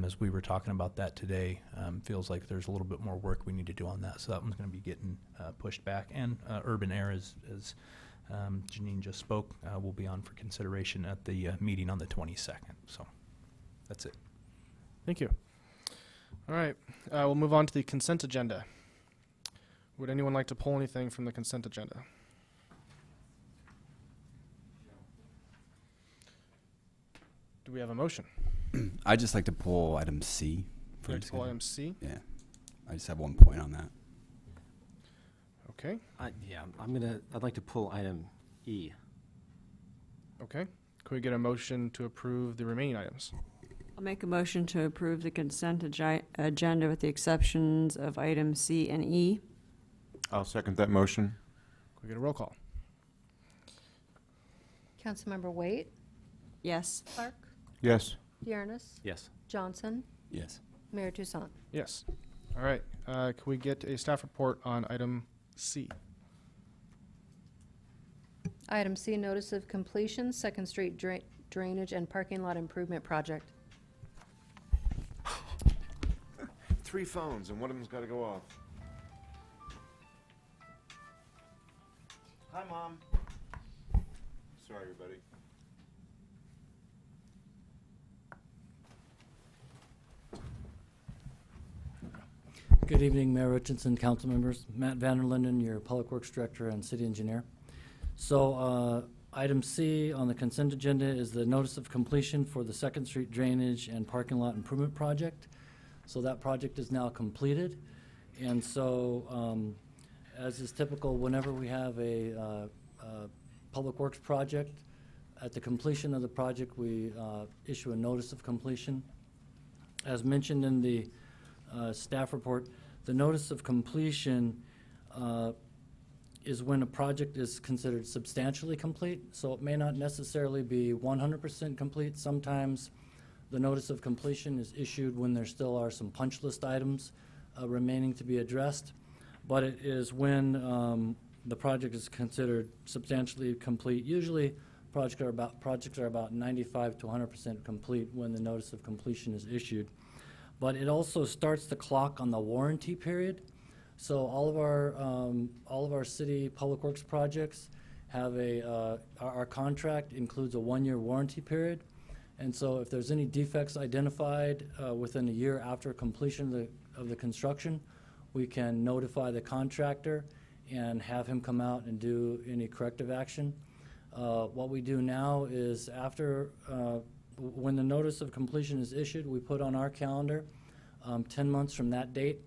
As we were talking about that today, feels like there's a little bit more work we need to do on that. So that one's going to be getting pushed back. And Urban Air, as Janine just spoke, will be on for consideration at the meeting on the 22nd. So that's it. Thank you. All right, we'll move on to the consent agenda. Would anyone like to pull anything from the consent agenda? Do we have a motion? I'd just like to pull item C. Would you like to pull item C? Yeah. I just have one point on that. Okay. Yeah, I'd like to pull item E. Okay. Could we get a motion to approve the remaining items? I'll make a motion to approve the consent agenda with the exceptions of items C and E. I'll second that motion. Could we get a roll call? Councilmember Waite, Yes. Clark, Yes. Dearness, Yes. Johnson, Yes. Mayor Toussaint. Yes. All right. Can we get a staff report on item C? Item C, notice of completion, Second Street Drainage and Parking Lot Improvement Project. 3 phones, and one of them's got to go off. Hi, Mom. Sorry, everybody. Good evening, Mayor Richardson, council members. Matt Vanderlinden, your Public Works Director and City Engineer. So item C on the consent agenda is the notice of completion for the Second Street Drainage and Parking Lot Improvement Project. So that project is now completed. And so as is typical, whenever we have a Public Works project, at the completion of the project, we issue a notice of completion. As mentioned in the staff report, the notice of completion is when a project is considered substantially complete. So it may not necessarily be 100% complete. Sometimes the notice of completion is issued when there still are some punch list items remaining to be addressed. But it is when the project is considered substantially complete. Usually projects are about 95 to 100% complete when the notice of completion is issued. But it also starts the clock on the warranty period. So all of our city public works projects have our contract includes a 1-year warranty period. And so if there's any defects identified within a year after completion of the construction, we can notify the contractor and have him come out and do any corrective action. What we do now is after when the notice of completion is issued, we put on our calendar 10 months from that date.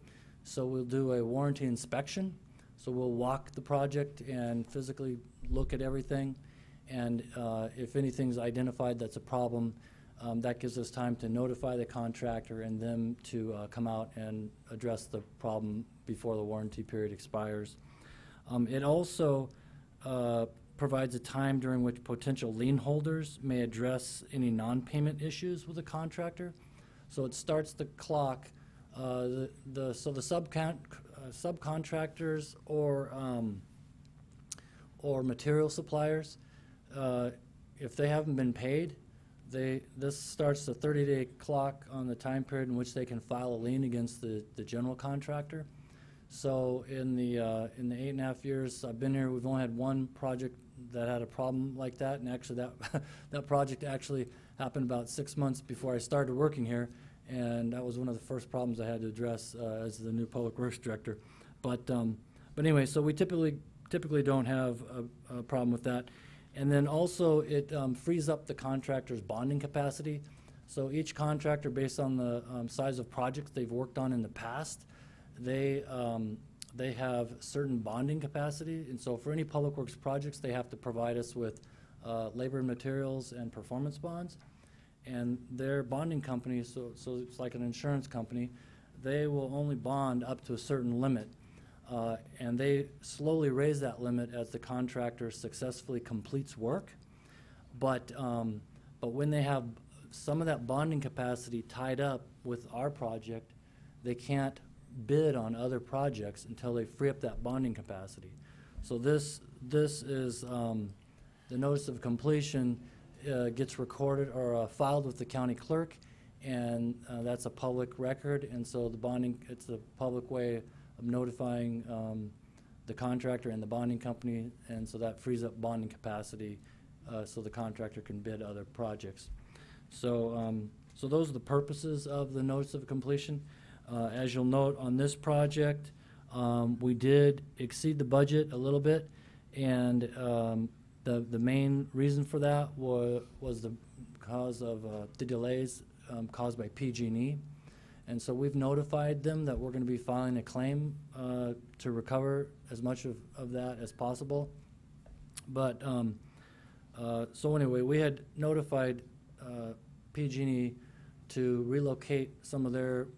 So we'll do a warranty inspection. So we'll walk the project and physically look at everything. And if anything's identified that's a problem, that gives us time to notify the contractor and them to come out and address the problem before the warranty period expires. It also provides a time during which potential lien holders may address any non-payment issues with the contractor. So it starts the clock. So the subcontractors or material suppliers, if they haven't been paid, this starts the 30-day clock on the time period in which they can file a lien against the general contractor. So in the 8.5 years I've been here, we've only had one project that had a problem like that, and actually that project actually happened about 6 months before I started working here, and that was one of the first problems I had to address as the new Public Works Director. But anyway, so we typically don't have a problem with that. And then also it frees up the contractor's bonding capacity. So each contractor, based on the size of projects they've worked on in the past, they have certain bonding capacity. And so for any public works projects, they have to provide us with labor and materials and performance bonds. And their bonding company, so it's like an insurance company, they will only bond up to a certain limit. And they slowly raise that limit as the contractor successfully completes work. But when they have some of that bonding capacity tied up with our project, they can't bid on other projects until they free up that bonding capacity. So this is the notice of completion gets recorded or filed with the county clerk, and that's a public record. And so the bonding, it's a public way of notifying the contractor and the bonding company, and so that frees up bonding capacity so the contractor can bid other projects. So, so those are the purposes of the notice of completion. As you'll note on this project, we did exceed the budget a little bit, and the main reason for that was the cause of the delays caused by PG&E. And so we've notified them that we're going to be filing a claim to recover as much of that as possible. But so anyway, we had notified PG&E to relocate some of their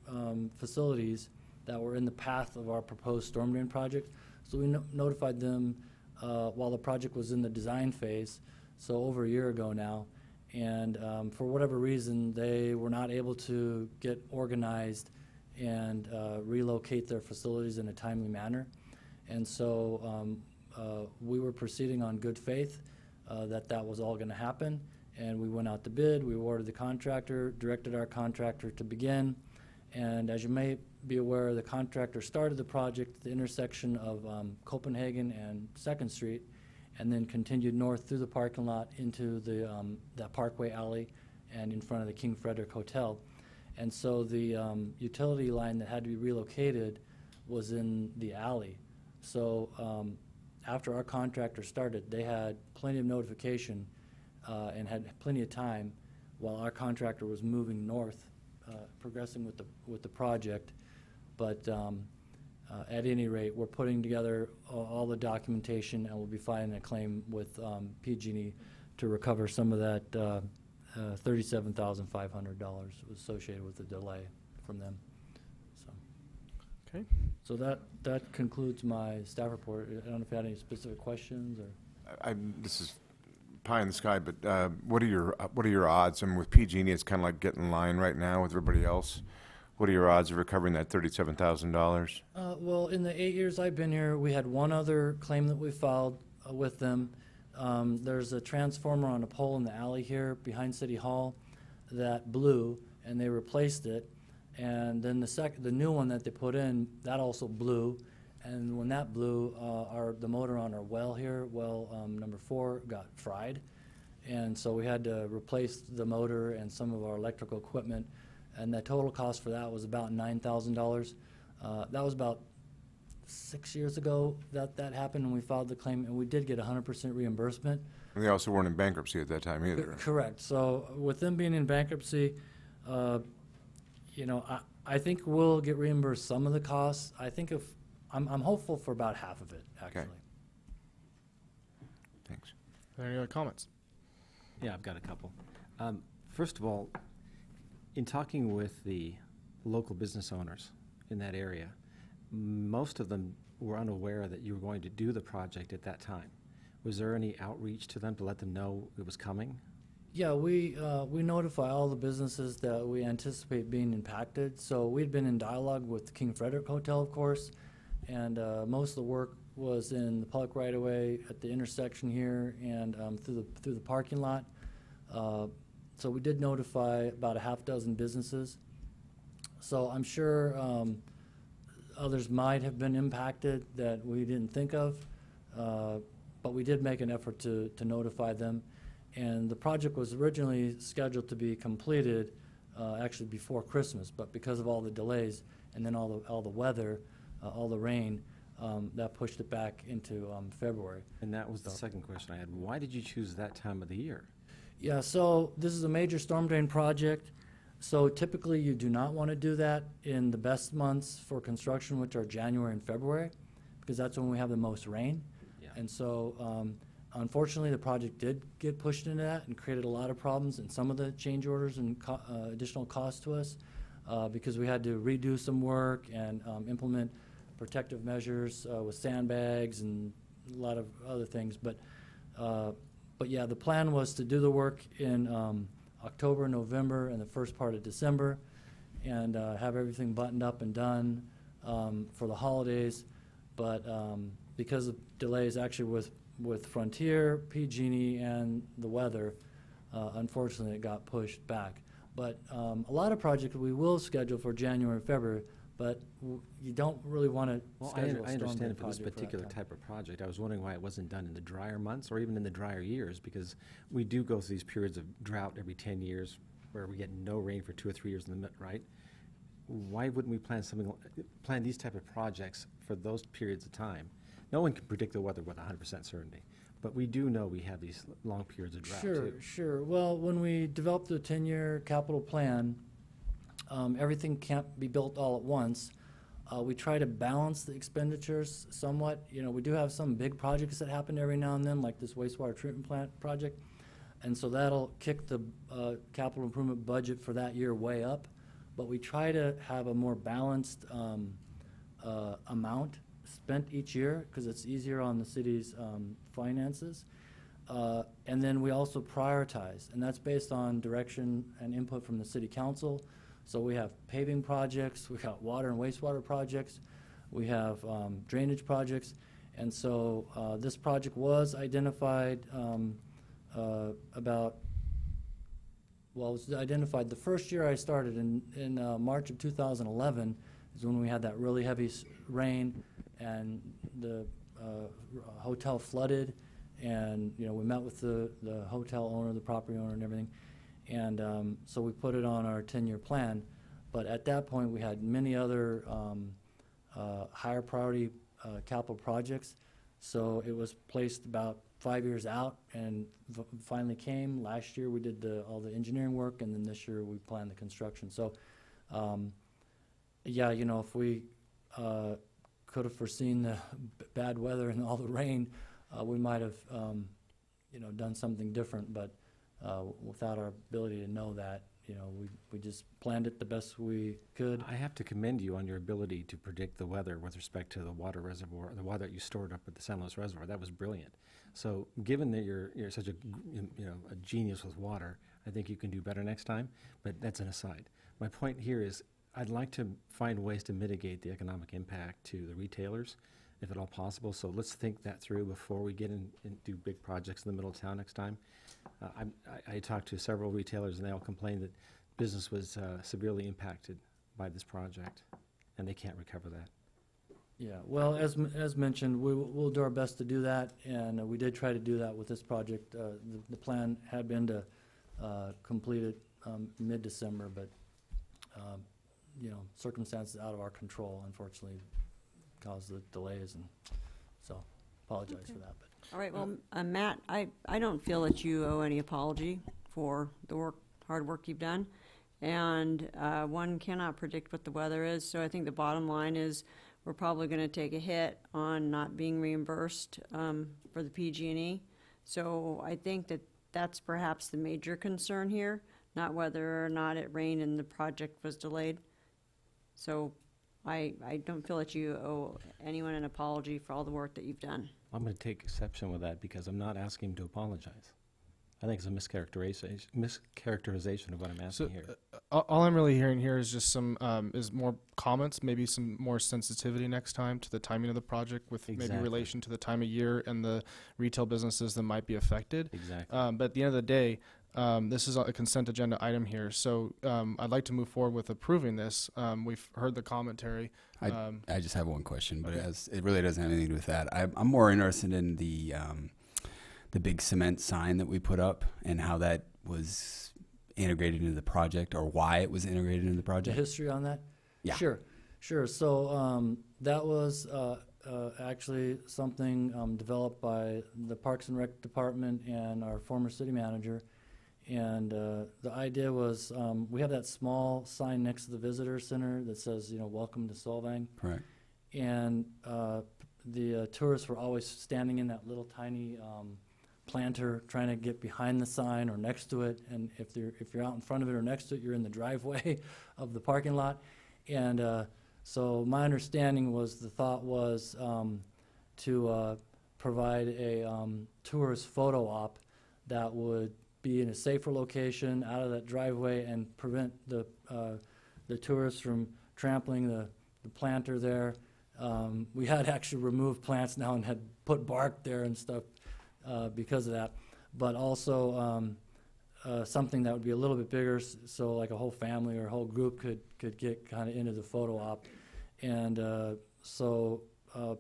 facilities that were in the path of our proposed storm drain project. So we notified them while the project was in the design phase, so over a year ago now. And for whatever reason, they were not able to get organized and relocate their facilities in a timely manner. And so we were proceeding on good faith that was all going to happen. And we went out to bid, we awarded the contractor, directed our contractor to begin. And as you may be aware, the contractor started the project at the intersection of Copenhagen and 2nd Street, and then continued north through the parking lot into the that Parkway alley and in front of the King Frederick Hotel. And so the utility line that had to be relocated was in the alley. So after our contractor started, they had plenty of notification and had plenty of time while our contractor was moving north, progressing with the project. But at any rate, we're putting together all the documentation, and we'll be filing a claim with PG&E to recover some of that $37,500 associated with the delay from them. So, okay. So that concludes my staff report. I don't know if you had any specific questions or. This is pie in the sky, but what are your odds? I mean, with PG&E, it's kind of like getting in line right now with everybody else. What are your odds of recovering that $37,000? Well, in the 8 years I've been here, we had one other claim that we filed with them. There's a transformer on a pole in the alley here behind City Hall that blew, and they replaced it. And then the new one that they put in, that also blew. And when that blew, the motor on our well here, well number 4, got fried. And so we had to replace the motor and some of our electrical equipment. And the total cost for that was about $9,000. That was about 6 years ago that happened, and we filed the claim, and we did get 100% reimbursement. And they also weren't in bankruptcy at that time either. Correct. So with them being in bankruptcy, you know, I think we'll get reimbursed some of the costs. I think I'm hopeful for about half of it, actually. Okay. Thanks. Are there any other comments? Yeah, I've got a couple. First of all, in talking with the local business owners in that area, most of them were unaware that you were going to do the project at that time. Was there any outreach to them to let them know it was coming? Yeah, we notify all the businesses that we anticipate being impacted. So we'd been in dialogue with the King Frederick Hotel, of course, and most of the work was in the public right-of-way at the intersection here and through the parking lot. So we did notify about a half dozen businesses. So I'm sure others might have been impacted that we didn't think of, but we did make an effort to notify them. And the project was originally scheduled to be completed actually before Christmas, but because of all the delays and then all the weather, all the rain, that pushed it back into February. And that was the second question I had. Why did you choose that time of the year? Yeah, so this is a major storm drain project. So typically you do not want to do that in the best months for construction, which are January and February, because that's when we have the most rain. Yeah. And so unfortunately the project did get pushed into that and created a lot of problems in some of the change orders and additional costs to us because we had to redo some work and implement protective measures with sandbags and a lot of other things. But yeah, the plan was to do the work in October, November, and the first part of December, and have everything buttoned up and done for the holidays. But because of delays actually with Frontier, PG&E, and the weather, unfortunately it got pushed back. But a lot of projects we will schedule for January and February, but you don't really want to Well, schedule I a storm understand drain for this project for that particular time. type of project. I was wondering why it wasn't done in the drier months or even in the drier years, because we do go through these periods of drought every 10 years where we get no rain for 2 or 3 years in the right? Why wouldn't we plan these type of projects for those periods of time? No one can predict the weather with 100% certainty, but we do know we have these long periods of drought too. Sure. Well, when we developed the 10-year capital plan, everything can't be built all at once. We try to balance the expenditures somewhat. You know, we do have some big projects that happen every now and then, like this wastewater treatment plant project, and so that'll kick the capital improvement budget for that year way up. But we try to have a more balanced amount spent each year because it's easier on the city's finances. And then we also prioritize, and that's based on direction and input from the city council. So we have paving projects, we got water and wastewater projects, we have drainage projects, and so this project was identified it was identified the first year I started in March of 2011 is when we had that really heavy rain and the hotel flooded, and you know we met with the hotel owner, the property owner, and everything, and so we put it on our 10-year plan. But at that point, we had many other higher priority capital projects, so it was placed about 5 years out, and finally came. Last year we did all the engineering work, and then this year we planned the construction. So, yeah, you know, if we could have foreseen the bad weather and all the rain, we might have, you know, done something different. But without our ability to know that, you know, we just planned it the best we could. I have to commend you on your ability to predict the weather with respect to the water reservoir, the water that you stored up at the San Luis Reservoir. That was brilliant. So given that you're such a genius with water, I think you can do better next time, but that's an aside. My point here is I'd like to find ways to mitigate the economic impact to the retailers, if at all possible. So let's think that through before we get in and do big projects in the middle of town next time. I talked to several retailers, and they all complained that business was severely impacted by this project, and they can't recover that. Yeah, well, as mentioned, we'll do our best to do that, and we did try to do that with this project. The plan had been to complete it mid-December, but you know, circumstances out of our control, unfortunately, caused the delays, and so apologize for that. But All right, well, Matt, I don't feel that you owe any apology for the hard work you've done. And one cannot predict what the weather is, so I think the bottom line is we're probably going to take a hit on not being reimbursed for the PG&E. So I think that that's perhaps the major concern here, not whether or not it rained and the project was delayed. So I don't feel that you owe anyone an apology for all the work that you've done. I'm going to take exception with that because I'm not asking him to apologize. I think it's a mischaracterization of what I'm asking here. All I'm really hearing here is just some is more comments, maybe some more sensitivity next time to the timing of the project with maybe relation to the time of year and the retail businesses that might be affected. Exactly. But at the end of the day, this is a consent agenda item here, so I'd like to move forward with approving this. We've heard the commentary. I just have one question, but Okay. it really doesn't have anything to do with that. I'm more interested in the big cement sign that we put up and how that was integrated into the project, or why it was integrated into the the project. history on that? Yeah. Sure. So that was actually something developed by the Parks and Rec Department and our former city manager. And the idea was we have that small sign next to the visitor center that says, you know, welcome to Solvang. Correct. And the tourists were always standing in that little tiny planter trying to get behind the sign or next to it. And if you're out in front of it or next to it, you're in the driveway of the parking lot. And so my understanding was the thought was to provide a tourist photo op that would be in a safer location out of that driveway and prevent the tourists from trampling the planter there. We had actually removed plants now and had put bark there and stuff because of that, but also something that would be a little bit bigger, so like a whole family or a whole group could get kind of into the photo op. And so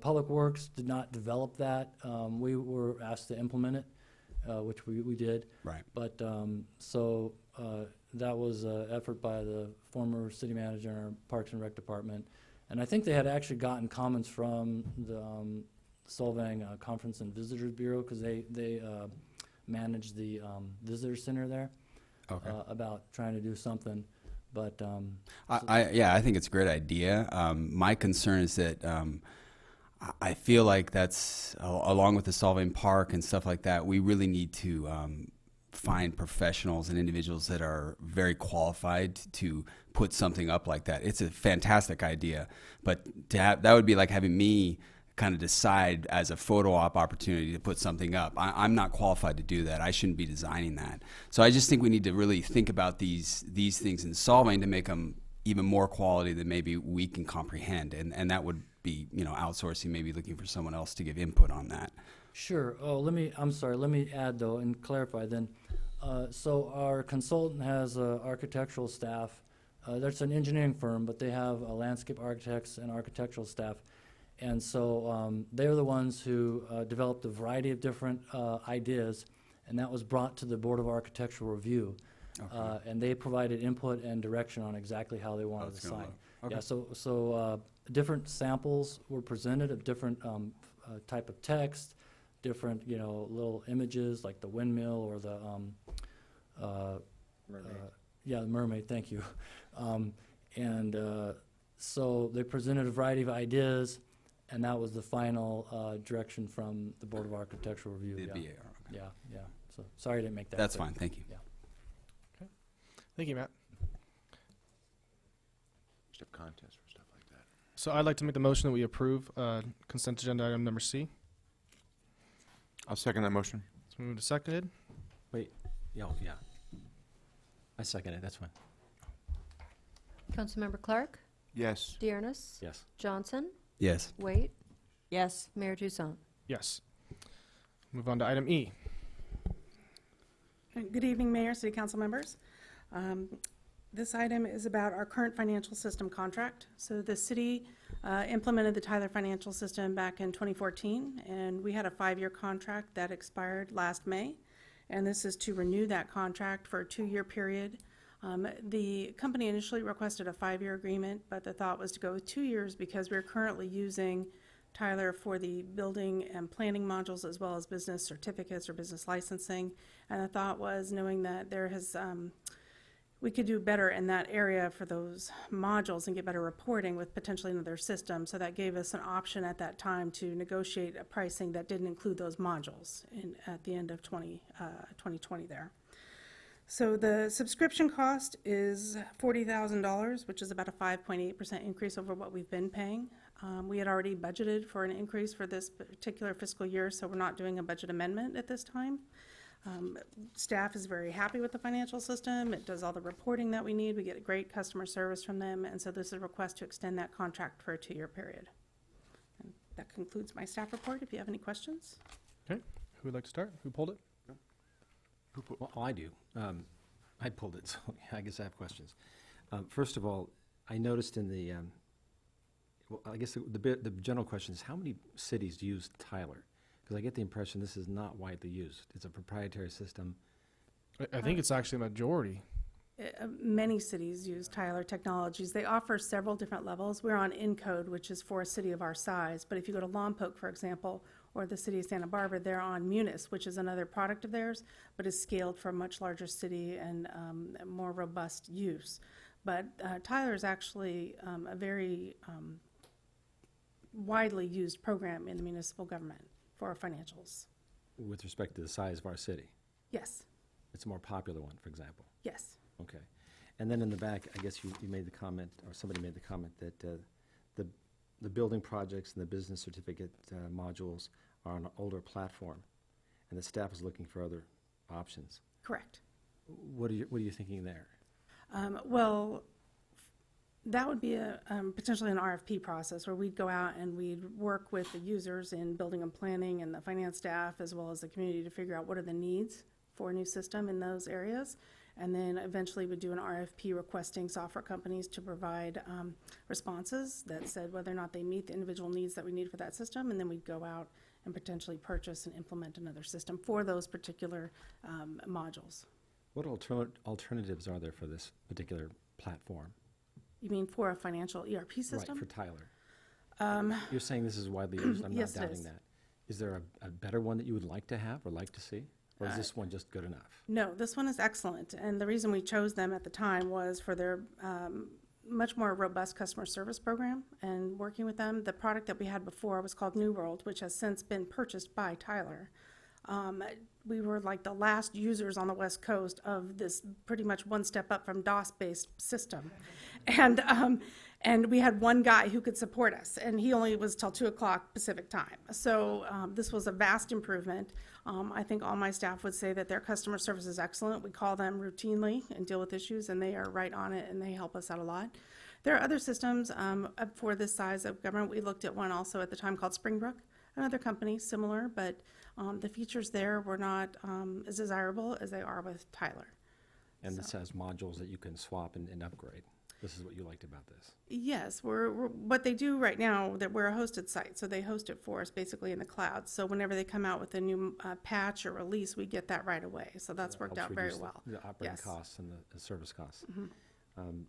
Public Works did not develop that. We were asked to implement it, which we did. Right. But that was an effort by the former city manager in our Parks and Rec department. And I think they had actually gotten comments from the Solvang Conference and Visitors Bureau, because they manage the visitor center there, about trying to do something. But I think it's a great idea. My concern is that I feel like that's along with the Solvang Park and stuff like that. We really need to find professionals and individuals that are very qualified to put something up like that. It's a fantastic idea, but to have that would be like having me kind of decide as a photo op opportunity to put something up. I'm not qualified to do that. I shouldn't be designing that. So I just think we need to really think about these things in Solvang to make them even more quality than maybe we can comprehend, and that would be, you know, outsourcing, maybe looking for someone else to give input on that. Sure. Oh, I'm sorry, let me add though and clarify then. So our consultant has a architectural staff. That's an engineering firm, but they have landscape architects and architectural staff. And so they're the ones who developed a variety of different ideas, and that was brought to the Board of Architectural Review. Okay. And they provided input and direction on exactly how they wanted the sign. Okay. Yeah, so different samples were presented of different type of text, different, you know, little images like the windmill or the Mermaid. Yeah, the mermaid, thank you. So they presented a variety of ideas, and that was the final direction from the Board of Architectural Review. The BAR, Yeah, yeah. So sorry I didn't make that. That's clear. fine, thank you. Yeah. Okay. Thank you, Matt. Just have contests for stuff like that. So I'd like to make the motion that we approve consent agenda item number C. I'll second that motion. It's moved to seconded. Wait, yeah, I second it, that's fine. Councilmember Clark? Yes. Dearness? Yes. Johnson? Yes. Waite? Yes. Mayor Toussaint? Yes. Move on to item E. Good evening, Mayor, City Council members. This item is about our current financial system contract. So the city implemented the Tyler financial system back in 2014, and we had a 5-year contract that expired last May. And this is to renew that contract for a 2-year period. The company initially requested a 5-year agreement, but the thought was to go with 2 years because we're currently using Tyler for the building and planning modules as well as business certificates or business licensing. And the thought was, knowing that there has, we could do better in that area for those modules and get better reporting with potentially another system. So that gave us an option at that time to negotiate a pricing that didn't include those modules at the end of 2020 there. So the subscription cost is $40,000, which is about a 5.8% increase over what we've been paying. We had already budgeted for an increase for this particular fiscal year, so we're not doing a budget amendment at this time. Staff is very happy with the financial system. It does all the reporting that we need. We get great customer service from them, and so this is a request to extend that contract for a 2-year period. And that concludes my staff report. If you have any questions. Okay. Who would like to start? Who pulled it? Well, I do. I pulled it, so I guess I have questions. First of all, I noticed in the, well, I guess the general question is, how many cities use Tyler? Because I get the impression this is not widely used. It's a proprietary system. I think it's actually a majority. Many cities use Tyler Technologies. They offer several different levels. We're on Encode, which is for a city of our size. But if you go to Lompoc, for example, or the city of Santa Barbara, they're on Munis, which is another product of theirs, but is scaled for a much larger city and more robust use. But Tyler is actually a very widely used program in the municipal government for our financials. With respect to the size of our city? Yes. It's a more popular one, for example? Yes. Okay. And then in the back, I guess you made the comment, or somebody made the comment, that the building projects and the business certificate modules are on an older platform, and the staff is looking for other options. Correct. What are you thinking there? Well, that would be a potentially an RFP process where we'd go out and we'd work with the users in building and planning and the finance staff as well as the community to figure out what are the needs for a new system in those areas. and then eventually would do an RFP requesting software companies to provide responses that said whether or not they meet the individual needs that we need for that system, and then we'd go out and potentially purchase and implement another system for those particular modules. What alternatives are there for this particular platform? You mean for a financial ERP system? Right, for Tyler. You're saying this is widely used. I'm yes, not doubting that. Is there a better one that you would like to have or like to see? Or is this one just good enough? No, this one is excellent. And the reason we chose them at the time was for their much more robust customer service program. And working with them, the product that we had before was called New World, which has since been purchased by Tyler. We were like the last users on the West Coast of this pretty much one step up from DOS-based system. And we had one guy who could support us, and he only was till 2 o'clock Pacific time. So this was a vast improvement. I think all my staff would say that their customer service is excellent. We call them routinely and deal with issues, and they are right on it, and they help us out a lot. There are other systems for this size of government. We looked at one also at the time called Springbrook, another company similar, but the features there were not as desirable as they are with Tyler. And this has modules that you can swap and upgrade. This is what you liked about this. Yes, we're what they do right now, that we're a hosted site, so they host it for us basically in the cloud. So whenever they come out with a new patch or release, we get that right away. So that's worked out very well. The operating yes. costs and the service costs. Mm-hmm.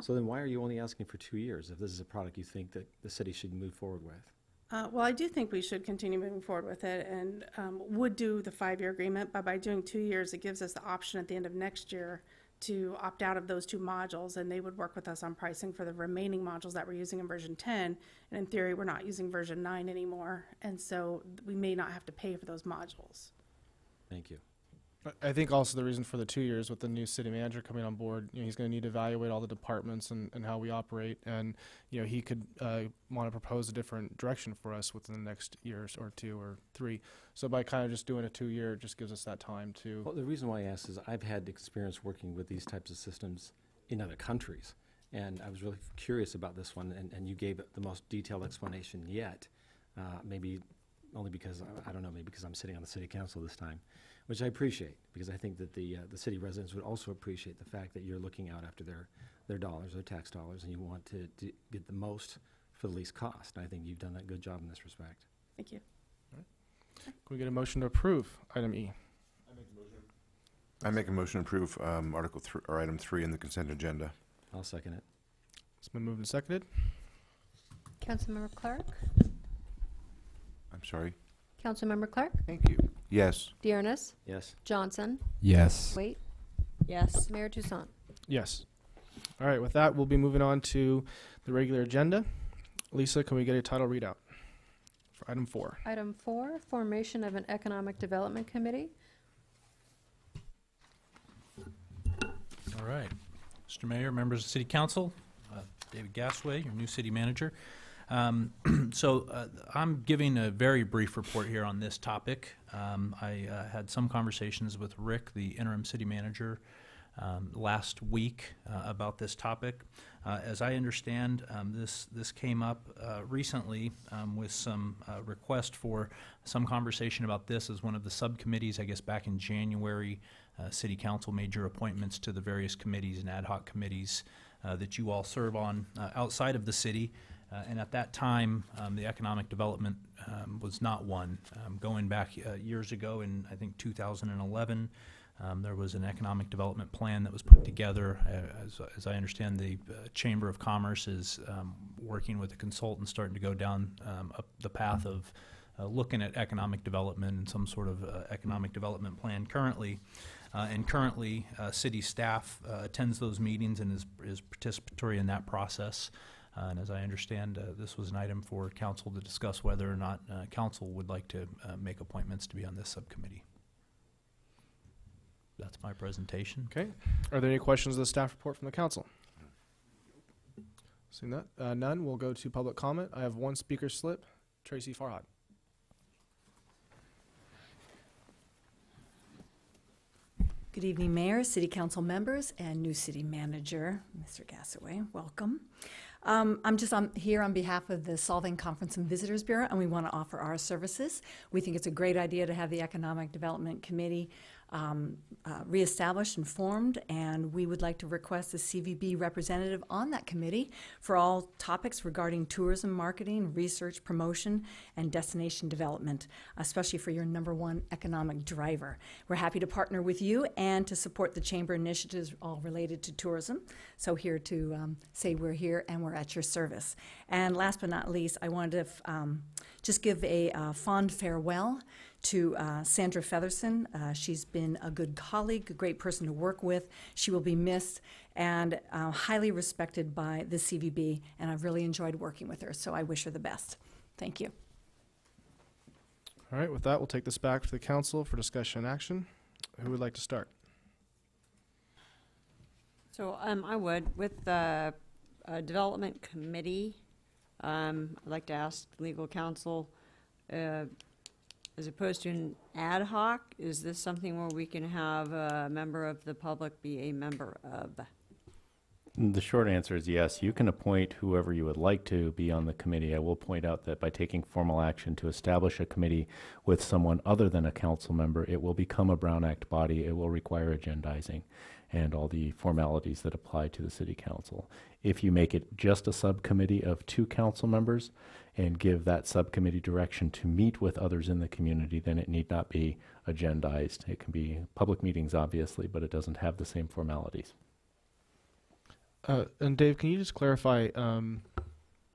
So then why are you only asking for 2 years if this is a product you think that the city should move forward with? Well, I do think we should continue moving forward with it and would do the 5-year agreement, but by doing 2 years, it gives us the option at the end of next year to opt out of those 2 modules, and they would work with us on pricing for the remaining modules that we're using in version 10. And in theory, we're not using version 9 anymore, and so we may not have to pay for those modules. Thank you. I think also the reason for the 2 years with the new city manager coming on board, he's going to need to evaluate all the departments and how we operate, and he could want to propose a different direction for us within the next year or 2 or 3. So by kind of just doing a 2-year, it just gives us that time to. Well, the reason why I asked is I've had experience working with these types of systems in other countries, and I was really curious about this one, and you gave the most detailed explanation yet. Maybe only because I don't know, maybe because I'm sitting on the city council this time, which I appreciate, because I think that the city residents would also appreciate the fact that you're looking out after their dollars, their tax dollars, and you want to get the most for the least cost. And I think you've done that good job in this respect. Thank you. All right. Can we get a motion to approve item E? I make a motion to approve Article 3 or item 3 in the consent agenda. I'll second it. It's been moved and seconded. Councilmember Clark? I'm sorry. Councilmember Clark? Thank you. Yes. Dearness? Yes. Johnson? Yes. Wait. Yes. Mayor Toussaint? Yes. All right, with that, we'll be moving on to the regular agenda. Lisa, can we get a title readout for item 4? Item 4, formation of an economic development committee. All right. Mr. Mayor, members of the City Council, David Gasway, your new city manager. So I'm giving a very brief report here on this topic. I had some conversations with Rick, the interim city manager, last week about this topic. As I understand, this came up recently with some request for some conversation about this as one of the subcommittees. I guess back in January, City Council made your appointments to the various committees and ad hoc committees that you all serve on outside of the city. And at that time, the economic development was not one. Going back years ago in, I think, 2011, there was an economic development plan that was put together. As I understand, the Chamber of Commerce is working with a consultant, starting to go down up the path of looking at economic development and some sort of economic development plan currently. And currently, city staff attends those meetings and is participatory in that process. And as I understand, this was an item for council to discuss whether or not council would like to make appointments to be on this subcommittee. That's my presentation. Okay. Are there any questions of the staff report from the council? Seeing that, none, we'll go to public comment. I have one speaker slip. Tracy Farhad. Good evening, Mayor, City Council members, and new City Manager, Mr. Gasaway. Welcome. I'm here on behalf of the Solvang Conference and Visitors Bureau, and we want to offer our services. We think it's a great idea to have the Economic Development Committee. reestablished and formed, and we would like to request a CVB representative on that committee for all topics regarding tourism, marketing, research, promotion, and destination development, especially for your #1 economic driver. We're happy to partner with you and to support the Chamber initiatives all related to tourism. So here to say we're here and we're at your service. And last but not least, I wanted to just give a fond farewell to Sandra Featherson. She's been a good colleague, a great person to work with. She will be missed and highly respected by the CVB, and I've really enjoyed working with her, so I wish her the best. Thank you. All right, with that, we'll take this back to the council for discussion and action. Who would like to start? So I would, with the Development Committee, I'd like to ask legal counsel, as opposed to an ad hoc, is this something where we can have a member of the public be a member of? The short answer is yes. You can appoint whoever you would like to be on the committee. I will point out that by taking formal action to establish a committee with someone other than a council member, it will become a Brown Act body. It will require agendizing and all the formalities that apply to the city council. If you make it just a subcommittee of 2 council members and give that subcommittee direction to meet with others in the community, then it need not be agendized. It can be public meetings, obviously, but it doesn't have the same formalities. And Dave, can you just clarify,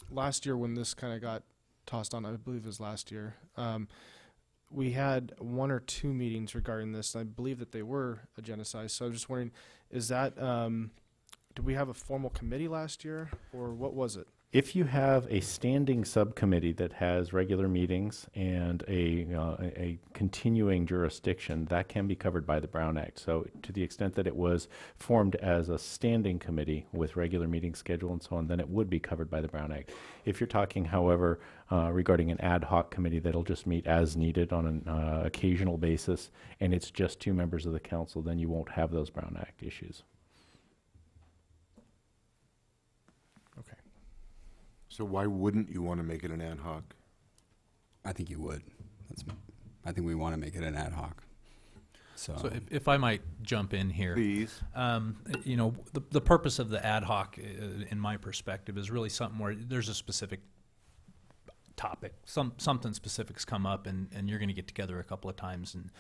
last year when this kind of got tossed on, I believe it was last year, we had 1 or 2 meetings regarding this, and I believe that they were agendized. So I'm just wondering, is that, did we have a formal committee last year, or what was it? If you have a standing subcommittee that has regular meetings and a continuing jurisdiction, that can be covered by the Brown Act. So to the extent that it was formed as a standing committee with regular meeting schedule and so on, then it would be covered by the Brown Act. If you're talking, however, regarding an ad hoc committee that'll just meet as needed on an occasional basis, and it's just 2 members of the council, then you won't have those Brown Act issues. So why wouldn't you want to make it an ad hoc? I think you would. I think we want to make it an ad hoc. So if I might jump in here. Please. You know, the purpose of the ad hoc, in my perspective, is really something where there's a specific topic, something specific's come up, and you're going to get together a couple of times and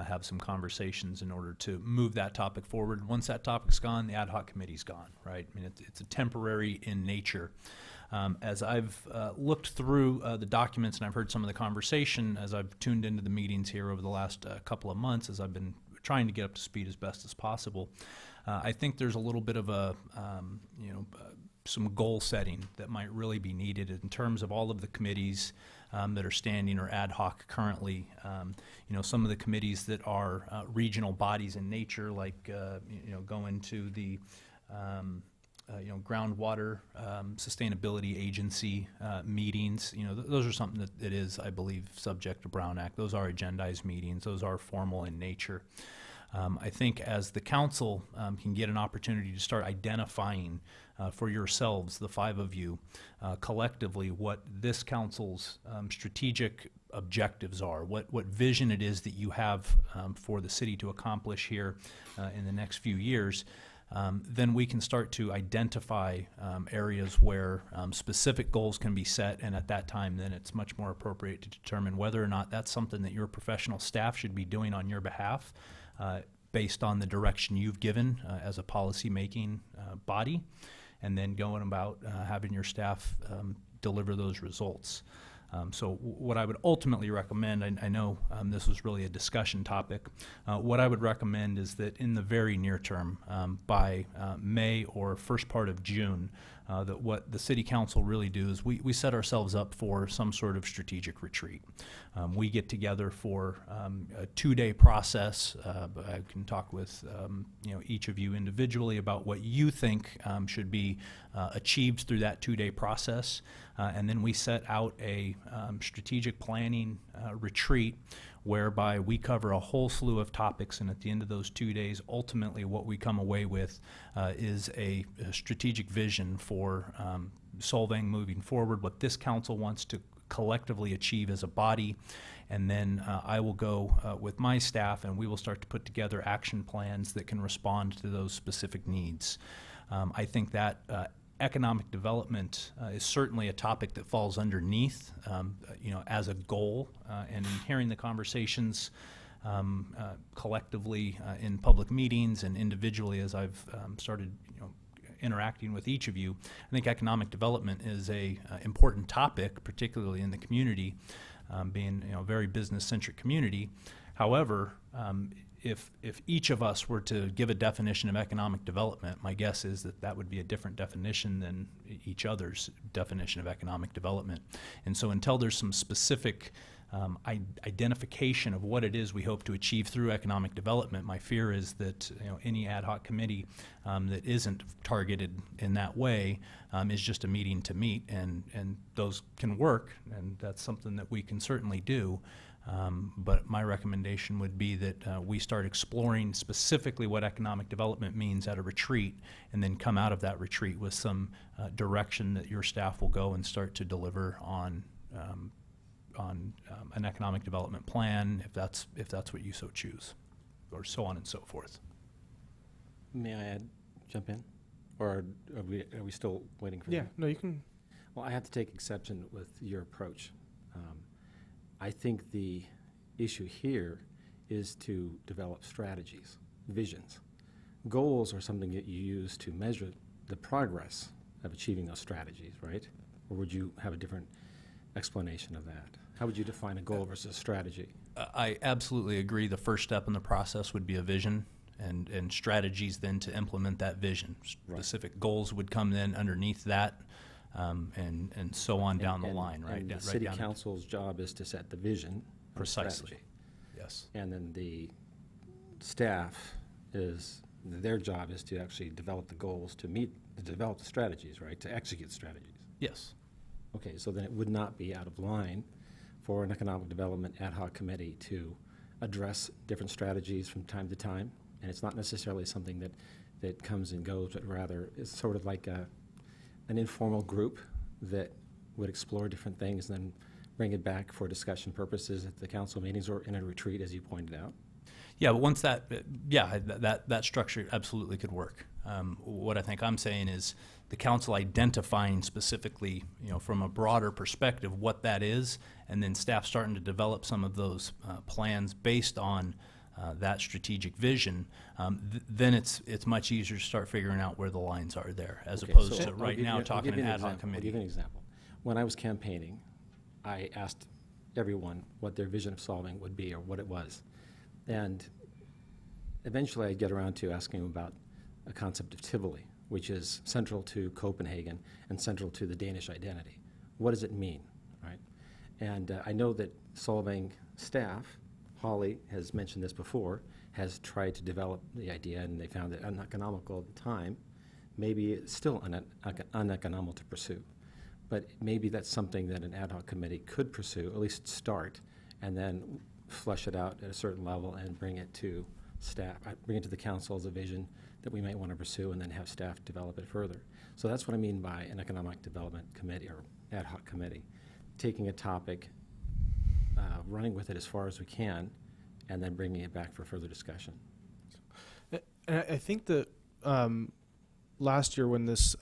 have some conversations in order to move that topic forward. Once that topic's gone, the ad hoc committee's gone, right? I mean, it's a temporary in nature. As I've looked through the documents and I've heard some of the conversation, as I've tuned into the meetings here over the last couple of months, as I've been trying to get up to speed as best as possible, I think there's a little bit of a, some goal setting that might really be needed in terms of all of the committees that are standing or ad hoc currently. You know, some of the committees that are regional bodies in nature, like, going to the groundwater sustainability agency meetings. You know, those are something that is, I believe, subject to Brown Act. Those are agendized meetings. Those are formal in nature. I think as the council can get an opportunity to start identifying for yourselves, the 5 of you, collectively, what this council's strategic objectives are, what vision it is that you have for the city to accomplish here in the next few years, then we can start to identify areas where specific goals can be set, and at that time then it's much more appropriate to determine whether or not that's something that your professional staff should be doing on your behalf based on the direction you've given as a policy-making body, and then going about having your staff deliver those results. So what I would ultimately recommend, I know this was really a discussion topic, what I would recommend is that in the very near term, by May or first part of June, that what the City Council really do is we set ourselves up for some sort of strategic retreat. We get together for a 2-day process. I can talk with each of you individually about what you think should be achieved through that 2-day process, and then we set out a strategic planning retreat whereby we cover a whole slew of topics, and at the end of those 2 days, ultimately what we come away with is a strategic vision for Solvang moving forward, what this council wants to collectively achieve as a body. And then I will go with my staff, and we will start to put together action plans that can respond to those specific needs. I think that economic development is certainly a topic that falls underneath, as a goal. And in hearing the conversations collectively in public meetings and individually as I've started, interacting with each of you, I think economic development is a important topic, particularly in the community, being a very business-centric community. However, if each of us were to give a definition of economic development, my guess is that that would be a different definition than each other's definition of economic development. And so until there's some specific identification of what it is we hope to achieve through economic development, my fear is that any ad hoc committee that isn't targeted in that way is just a meeting to meet, and those can work, and that's something that we can certainly do. But my recommendation would be that we start exploring specifically what economic development means at a retreat, and then come out of that retreat with some direction that your staff will go and start to deliver on an economic development plan, if that's what you so choose, or so on and so forth. May I jump in, or are we still waiting for? Yeah, no, you can. Well, I have to take exception with your approach. I think the issue here is to develop strategies, visions. Goals are something that you use to measure the progress of achieving those strategies, right? Or would you have a different explanation of that? How would you define a goal versus a strategy? I absolutely agree. The first step in the process would be a vision, and strategies then to implement that vision. Specific goals would come then underneath that, and so on down the line, right? And the city council's job is to set the vision. Precisely. Yes. And then the staff their job is to actually develop the goals to develop the strategies, right? To execute strategies. Yes. Okay, so then it would not be out of line for an economic development ad hoc committee to address different strategies from time to time. And it's not necessarily something that comes and goes, but rather it's sort of like an informal group that would explore different things and then bring it back for discussion purposes at the council meetings or in a retreat, as you pointed out. Yeah, but once that structure absolutely could work. What I think I'm saying is the council identifying specifically, from a broader perspective what that is, and then staff starting to develop some of those plans based on that strategic vision, then it's much easier to start figuring out where the lines are there, as opposed to right now talking an ad hoc committee. I'll give you an example. When I was campaigning, I asked everyone what their vision of Solvang would be or what it was. And eventually I'd get around to asking them about a concept of Tivoli, which is central to Copenhagen and central to the Danish identity. What does it mean, right? And I know that Solvang staff, Holly has mentioned this before, has tried to develop the idea, and they found it uneconomical at the time. Maybe it's still uneconomical to pursue. But maybe that's something that an ad hoc committee could pursue, at least start, and then flush it out at a certain level and bring it to staff, bring it to the council as a vision that we might want to pursue, and then have staff develop it further. So that's what I mean by an economic development committee or ad hoc committee, taking a topic, running with it as far as we can, and then bringing it back for further discussion. And I think that last year when this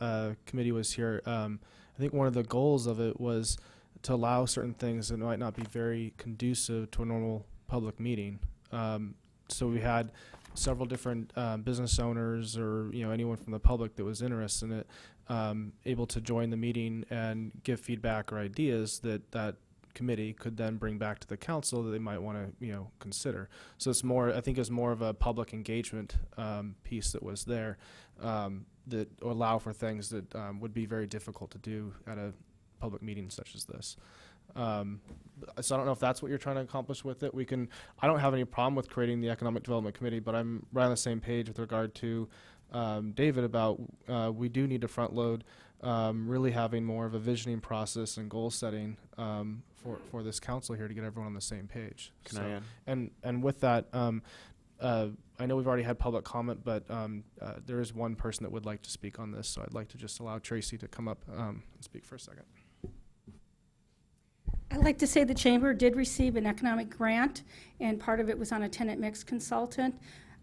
committee was here, I think one of the goals of it was to allow certain things that might not be very conducive to a normal public meeting. So we had several different business owners or anyone from the public that was interested in it able to join the meeting and give feedback or ideas that committee could then bring back to the council that they might want to consider. So it's more, I think it's more of a public engagement piece that was there that allow for things that would be very difficult to do at a public meeting such as this. So I don't know if that's what you're trying to accomplish with it. I don't have any problem with creating the Economic Development Committee, but I'm right on the same page with regard to David about we do need to front load really having more of a visioning process and goal setting for this council here to get everyone on the same page. Can I add? And with that, I know we've already had public comment, but there is one person that would like to speak on this, so I'd like to just allow Tracy to come up and speak for a second. I'd like to say the Chamber did receive an economic grant, and part of it was on a tenant mix consultant.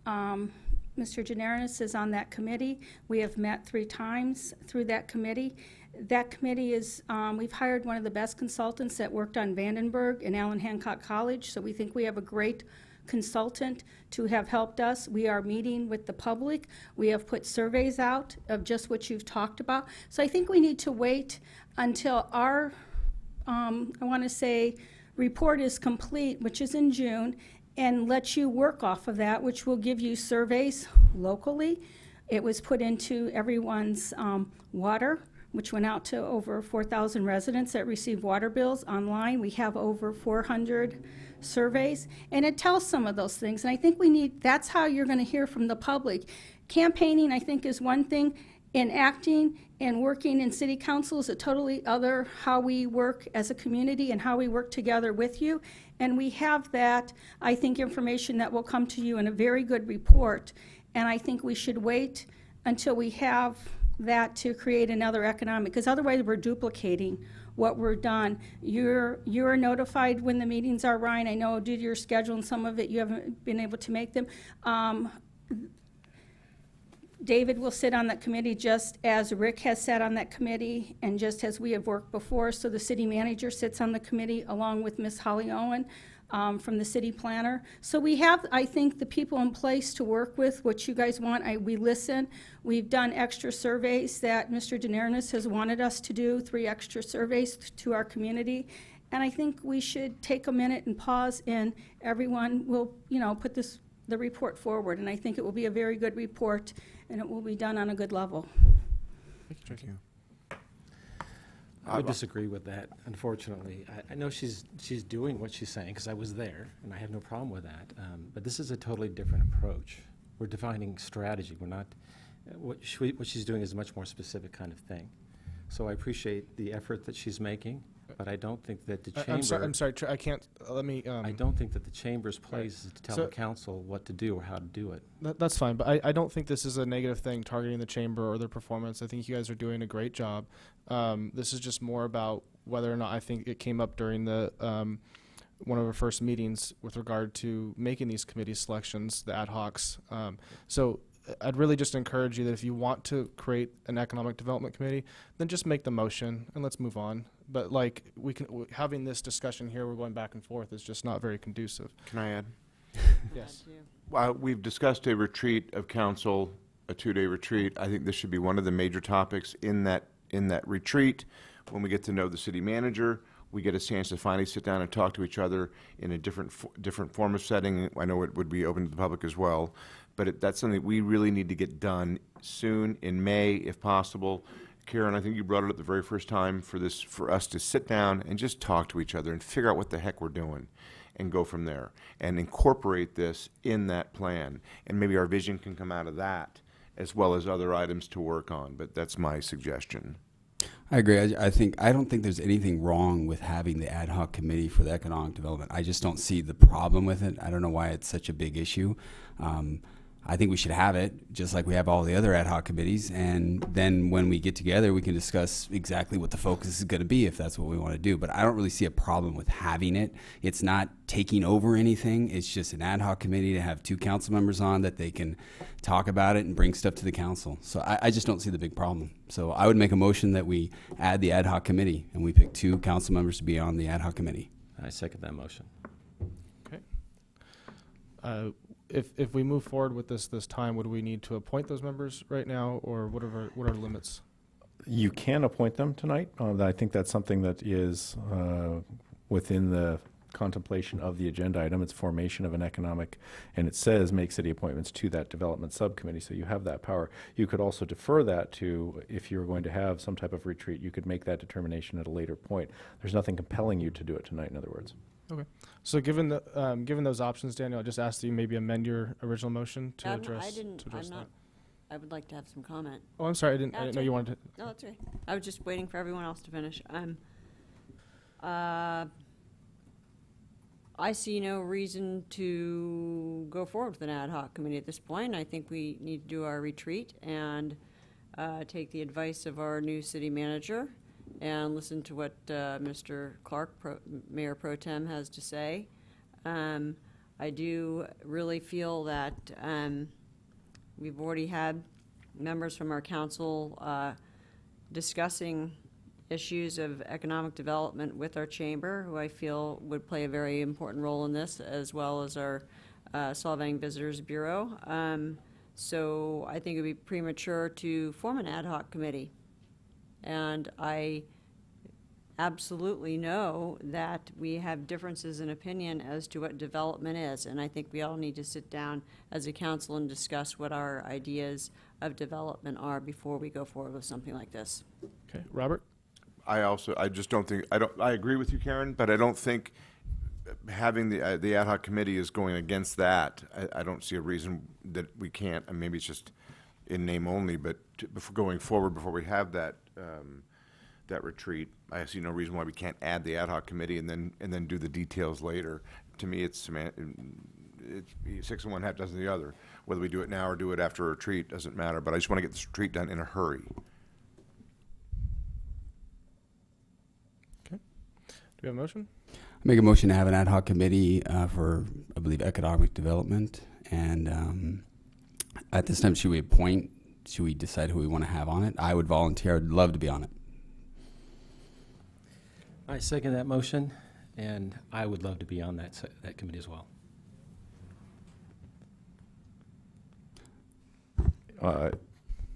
Mr. Generanis is on that committee. We have met 3 times through that committee. That committee is, we've hired one of the best consultants that worked on Vandenberg and Allen Hancock College, so we think we have a great consultant to have helped us. We are meeting with the public. We have put surveys out of just what you've talked about. So I think we need to wait until our, I want to say, report is complete, which is in June, and let you work off of that, which will give you surveys locally. It was put into everyone's water, which went out to over 4,000 residents that received water bills online. We have over 400 surveys, and it tells some of those things. And I think we need, that's how you're going to hear from the public. Campaigning, I think, is one thing. Enacting and working in city council is a totally other, how we work as a community and how we work together with you. And we have that, I think, information that will come to you in a very good report. And I think we should wait until we have that to create another economic, because otherwise we're duplicating what we're done. You're notified when the meetings are, Ryan. I know due to your schedule and some of it you haven't been able to make them. David will sit on that committee just as Rick has sat on that committee and just as we have worked before. So the city manager sits on the committee along with Ms. Holly Owen from the city planner. So we have, I think, the people in place to work with what you guys want. We listen. We've done extra surveys that Mr. Daenerys has wanted us to do, 3 extra surveys to our community. And I think we should take a minute and pause, and everyone will, you know, put the report forward. And I think it will be a very good report, and it will be done on a good level. Thank you. I would disagree with that, unfortunately. I know she's doing what she's saying, because I was there, and I have no problem with that. But this is a totally different approach. We're defining strategy. We're not, what she's doing is a much more specific kind of thing. So I appreciate the effort that she's making, but I don't think that the chamber... I'm sorry, I can't, let me... I don't think that the chamber's place is to tell the council what to do or how to do it. That's fine, but I don't think this is a negative thing targeting the chamber or their performance. I think you guys are doing a great job. This is just more about whether or not, I think it came up during the one of our first meetings with regard to making these committee selections, the ad hocs. So I'd really just encourage you that if you want to create an economic development committee, then just make the motion and let's move on. But like having this discussion here, we're going back and forth, is just not very conducive. Can I add? Yes. We've discussed a retreat of council, a 2-day retreat. I think this should be one of the major topics in that retreat. When we get to know the city manager, we get a chance to finally sit down and talk to each other in a different form of setting. I know it would be open to the public as well, but that's something we really need to get done soon, in May, if possible. Karen, I think you brought it up the very first time for us to sit down and just talk to each other and figure out what the heck we're doing and go from there and incorporate this in that plan. And maybe our vision can come out of that as well as other items to work on, but that's my suggestion. I agree. I don't think there's anything wrong with having the ad hoc committee for the economic development. I just don't see the problem with it. I don't know why it's such a big issue. I think we should have it, just like we have all the other ad hoc committees, and then when we get together, we can discuss exactly what the focus is going to be if that's what we want to do. But I don't really see a problem with having it. It's not taking over anything. It's just an ad hoc committee to have 2 council members on that they can talk about it and bring stuff to the council. So I just don't see the big problem. So I would make a motion that we add the ad hoc committee, and we pick 2 council members to be on the ad hoc committee. I second that motion. Okay. If we move forward with this time, would we need to appoint those members right now, or what are our limits? You can appoint them tonight. I think that's something that is within the contemplation of the agenda item. It's formation of an economic, and it says make city appointments to that development subcommittee, so you have that power. You could also defer that to, if you're going to have some type of retreat, you could make that determination at a later point. There's nothing compelling you to do it tonight, in other words. Okay. So given those options, Daniel, I just asked that you maybe amend your original motion to address that. I would like to have some comment. Oh, I'm sorry. I didn't know you wanted to. No, that's okay. I was just waiting for everyone else to finish. I see no reason to go forward with an ad hoc committee at this point. I think we need to do our retreat and take the advice of our new city manager and listen to what Mr. Clark, Mayor Pro Tem, has to say. I do really feel that we've already had members from our council discussing issues of economic development with our chamber, who I feel would play a very important role in this, as well as our Solvang Visitors Bureau. So I think it would be premature to form an ad hoc committee. And I absolutely know that we have differences in opinion as to what development is. And I think we all need to sit down as a council and discuss what our ideas of development are before we go forward with something like this. Okay, Robert? I just don't think, I agree with you, Karen, but I don't think having the ad hoc committee is going against that. I don't see a reason that we can't, and maybe it's just in name only, but before going forward, before we have that that retreat, I see no reason why we can't add the ad hoc committee and then do the details later. To me, it's 6 of one, half dozen of the other. Whether we do it now or do it after a retreat doesn't matter, but I just want to get this retreat done in a hurry. Okay. Do we have a motion? Make a motion to have an ad hoc committee for, I believe, economic development. And at this time, should we decide who we want to have on it? I would volunteer. I would love to be on it. I second that motion, and I would love to be on that committee as well.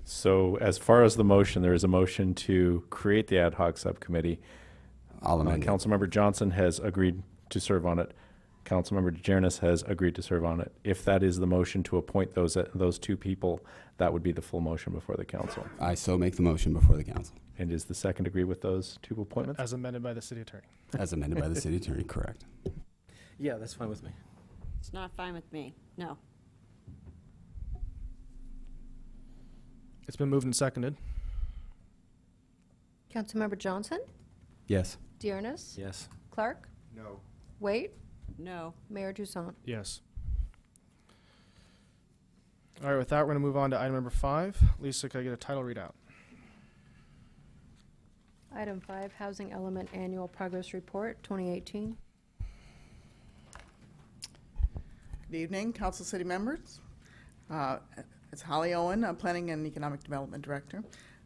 So as far as the motion, there is a motion to create the ad hoc subcommittee. I'll amend it. Councilmember Johnson has agreed to serve on it. Councilmember DeJarnis has agreed to serve on it. If that is the motion to appoint those two people, that would be the full motion before the council. I so make the motion before the council. And is the second agree with those two appointments? As amended by the city attorney. As amended by the city attorney, correct. Yeah, that's fine with me. It's not fine with me, no. It's been moved and seconded. Councilmember Johnson? Yes. Dearness? Yes. Clark? No. Wait? No. Mayor Toussaint? Yes. All right, with that, we're going to move on to item number 5. Lisa, can I get a title readout? Item 5, Housing Element Annual Progress Report 2018. Good evening, Council City members. It's Holly Owen, Planning and Economic Development Director.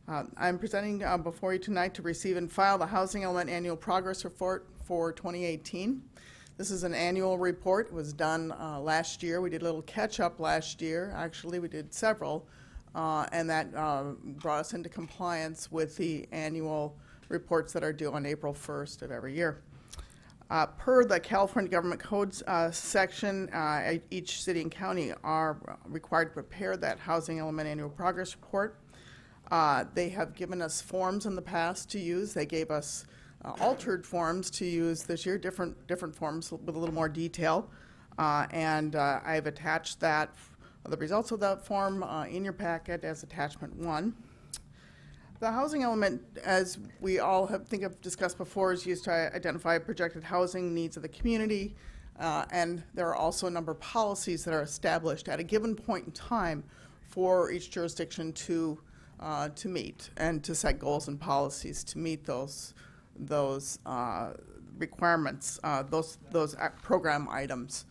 I'm presenting before you tonight to receive and file the Housing Element Annual Progress Report for 2018. This is an annual report. It was done last year. We did a little catch-up last year. Actually, we did several, and that brought us into compliance with the annual reports that are due on April 1st of every year. Per the California Government Codes section, each city and county are required to prepare that Housing Element Annual Progress Report. They have given us forms in the past to use. They gave us altered forms to use this year, different forms with a little more detail. And I've attached the results of that form in your packet as attachment 1. The housing element, as we all have discussed before, is used to identify projected housing needs of the community, and there are also a number of policies that are established at a given point in time for each jurisdiction to meet and to set goals and policies to meet those requirements, those program items,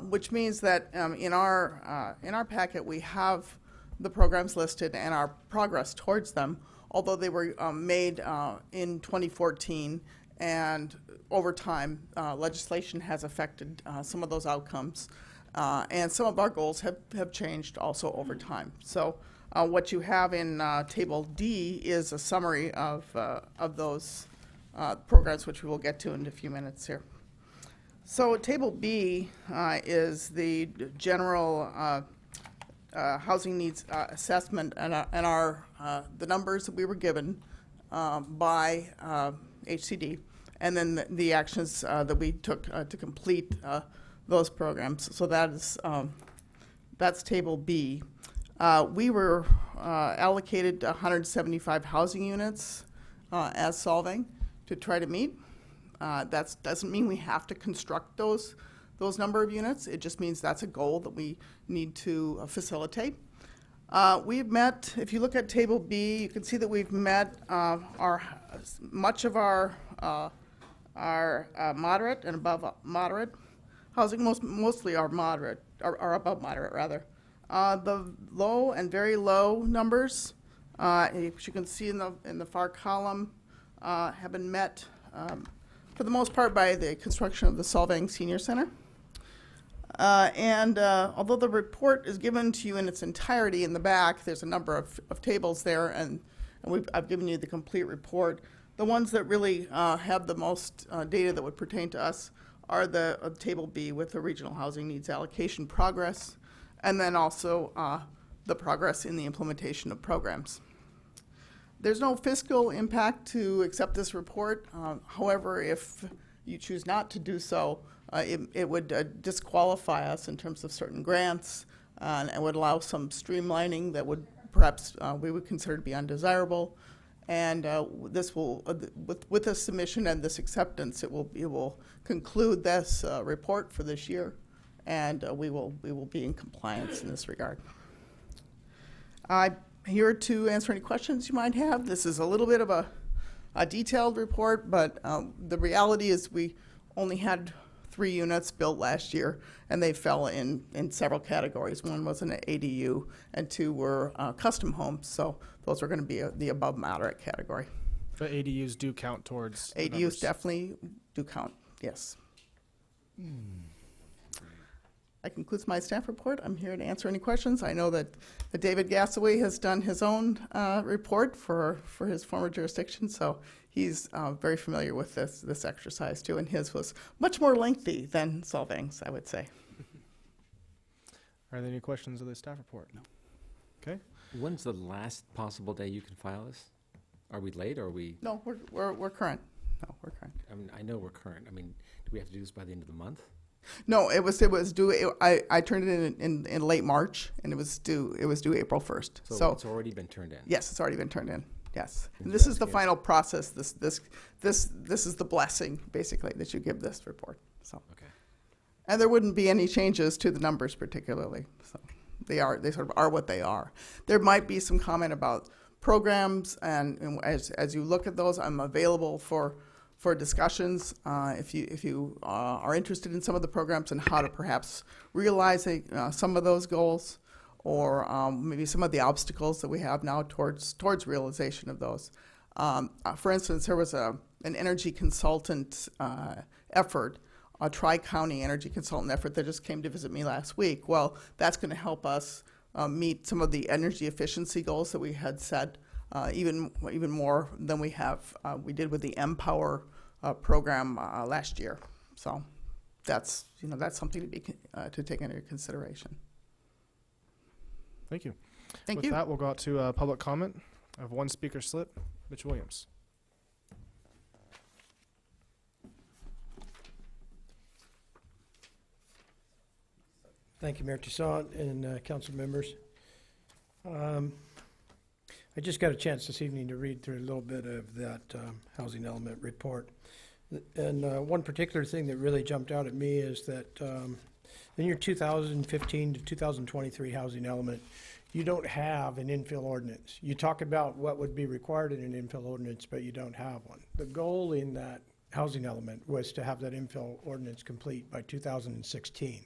which means that in our packet we have the programs listed and our progress towards them. Although they were made in 2014, and over time, legislation has affected some of those outcomes, and some of our goals have changed also over time. So what you have in Table D is a summary of those programs, which we will get to in a few minutes here. So Table B is the general housing needs assessment and the numbers that we were given by HCD, and then the actions that we took to complete those programs. So that's Table B. We were allocated 175 housing units as Solvang to try to meet. That doesn't mean we have to construct those number of units. It just means that's a goal that we need to facilitate. We've met, if you look at Table B, you can see that we've met our much of our moderate and above moderate housing, mostly are moderate, are above moderate rather. The low and very low numbers, as you can see in the far column, have been met for the most part by the construction of the Solvang Senior Center. Although the report is given to you in its entirety in the back, there's a number of tables there, and I've given you the complete report. The ones that really have the most data that would pertain to us are the Table B with the regional housing needs allocation progress, and then also the progress in the implementation of programs. There's no fiscal impact to accept this report. However, if you choose not to do so, it would disqualify us in terms of certain grants and would allow some streamlining that would perhaps we would consider to be undesirable. And this will, with this submission and this acceptance, it will conclude this report for this year, and we will be in compliance in this regard. I'm here to answer any questions you might have. This is a little bit of a detailed report, but the reality is we only had 3 units built last year, and they fell in several categories. One was an ADU, and 2 were custom homes, so those are going to be the above moderate category. But ADUs do count towards the ADUs numbers. definitely do count, yes. That concludes my staff report. I'm here to answer any questions. I know that David Gassaway has done his own report for his former jurisdiction, so he's very familiar with this exercise too, and his was much more lengthy than Solvang's, I would say. Are there any questions of the staff report? No. Okay. When's the last possible day you can file this? Are we late or are we? No, we're current. No, we're current. I mean, I know we're current. I mean, do we have to do this by the end of the month? No, it was due. I turned it in late March, and it was due April 1st. So it's already been turned in. Yes, it's already been turned in. Yes, and this is the final process. This is the blessing basically that you give this report. So okay, and there wouldn't be any changes to the numbers particularly. So they sort of are what they are. There might be some comment about programs, and as you look at those, I'm available for discussions if you are interested in some of the programs and how to perhaps realize some of those goals, or maybe some of the obstacles that we have now towards realization of those. For instance, there was an energy consultant effort, a tri-county energy consultant effort that just came to visit me last week. Well, that's going to help us meet some of the energy efficiency goals that we had set, even more than we did with the Empower program last year. So that's something to take into consideration. Thank you. Thank With you. that, we'll go out to public comment. I have 1 speaker slip. Mitch Williams. Thank you, Mayor Toussaint and council members. I just got a chance this evening to read through a little bit of that housing element report. And one particular thing that really jumped out at me is that in your 2015 to 2023 housing element, you don't have an infill ordinance. You talk about what would be required in an infill ordinance, but you don't have one. The goal in that housing element was to have that infill ordinance complete by 2016.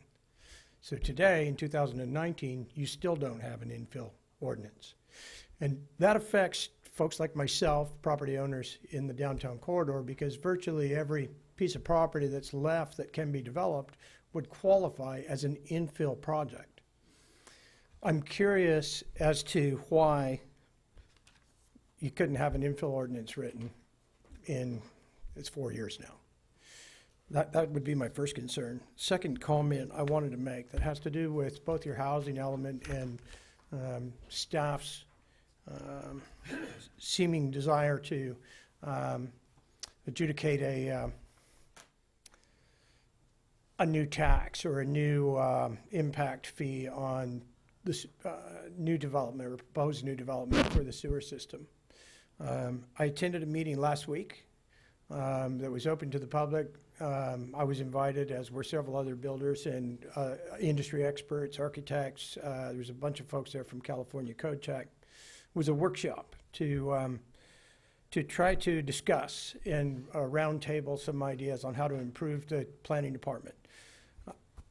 So today, in 2019, you still don't have an infill ordinance. And that affects folks like myself, property owners in the downtown corridor, because virtually every piece of property that's left that can be developed would qualify as an infill project. I'm curious as to why you couldn't have an infill ordinance written in, it's 4 years now. That would be my first concern. Second comment I wanted to make that has to do with both your housing element and staff's seeming desire to adjudicate a new tax or a new impact fee on this new development or proposed new development for the sewer system. I attended a meeting last week that was open to the public. I was invited, as were several other builders and industry experts, architects. There was a bunch of folks there from California Code Check. It was a workshop to to try to discuss in a round table some ideas on how to improve the planning department.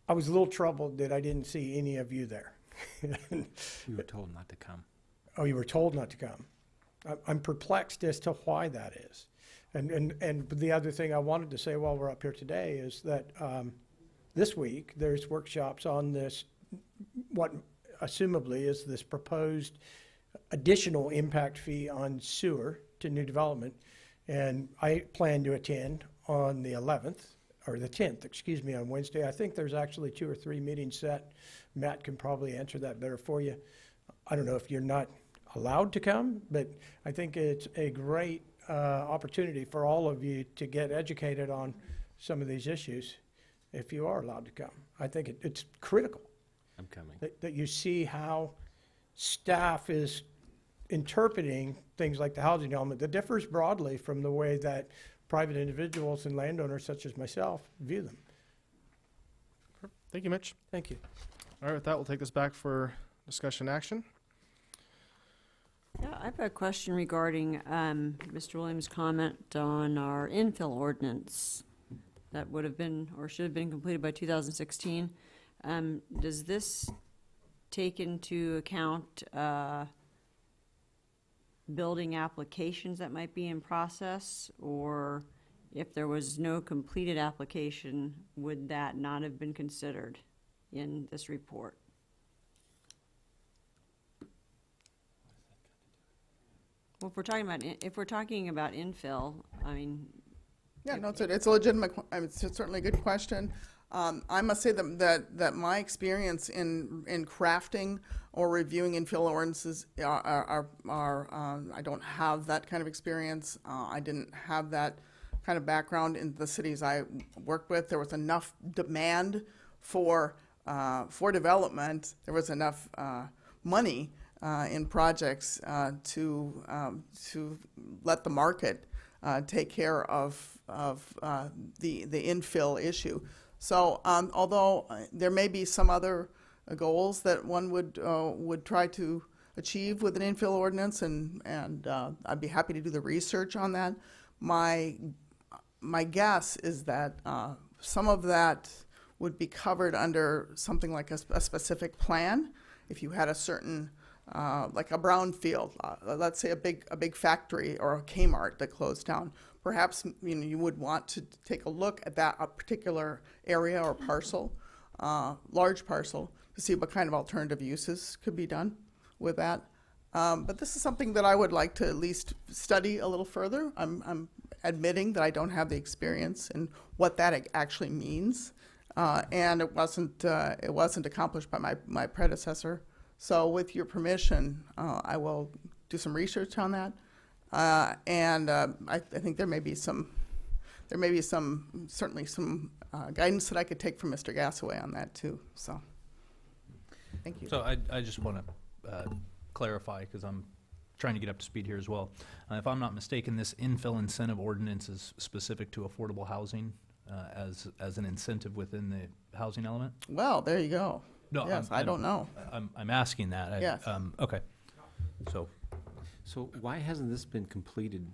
I was a little troubled that I didn't see any of you there. We were told not to come. Oh, you were told not to come. I'm perplexed as to why that is. And the other thing I wanted to say while we're up here today is that this week there's workshops on this, what assumably is this proposed additional impact fee on sewer to new development. And I plan to attend on the 11th, or the 10th, excuse me, on Wednesday. I think there's actually 2 or 3 meetings set. Matt can probably answer that better for you. I don't know if you're not allowed to come, but I think it's a great opportunity for all of you to get educated on some of these issues if you are allowed to come. I think it's critical. I'm coming. That you see how staff is interpreting things like the housing element that differs broadly from the way that private individuals and landowners such as myself view them. Thank you, Mitch. Thank you. All right, with that, we'll take this back for discussion action. Yeah, I have a question regarding Mr. Williams' comment on our infill ordinance that would have been or should have been completed by 2016. Does this take into account building applications that might be in process, or if there was no completed application, would that not have been considered in this report? Well, if we're talking about infill, I mean. Yeah, no, it's a legitimate, it's certainly a good question. I must say that my experience in crafting or reviewing infill ordinances are I don't have that kind of experience. I didn't have that kind of background in the cities I worked with. There was enough demand for development. There was enough money in projects to let the market take care of the infill issue. So although there may be some other goals that one would try to achieve with an infill ordinance, and I'd be happy to do the research on that. My guess is that some of that would be covered under something like a specific plan. If you had a certain like a brownfield, let's say a big factory or a Kmart that closed down, perhaps you would want to take a look at that particular area or parcel, large parcel, to see what kind of alternative uses could be done with that. But this is something that I would like to at least study a little further. I'm admitting that I don't have the experience in what that actually means, and it wasn't accomplished by my predecessor. So with your permission, I will do some research on that, and I think there may be certainly some guidance that I could take from Mr. Gassaway on that too. So, thank you. So I just want to clarify, because I'm trying to get up to speed here as well. If I'm not mistaken, this infill incentive ordinance is specific to affordable housing as an incentive within the housing element? Well, there you go. No, yes, I don't know. I'm asking that. Yes. Okay. So why hasn't this been completed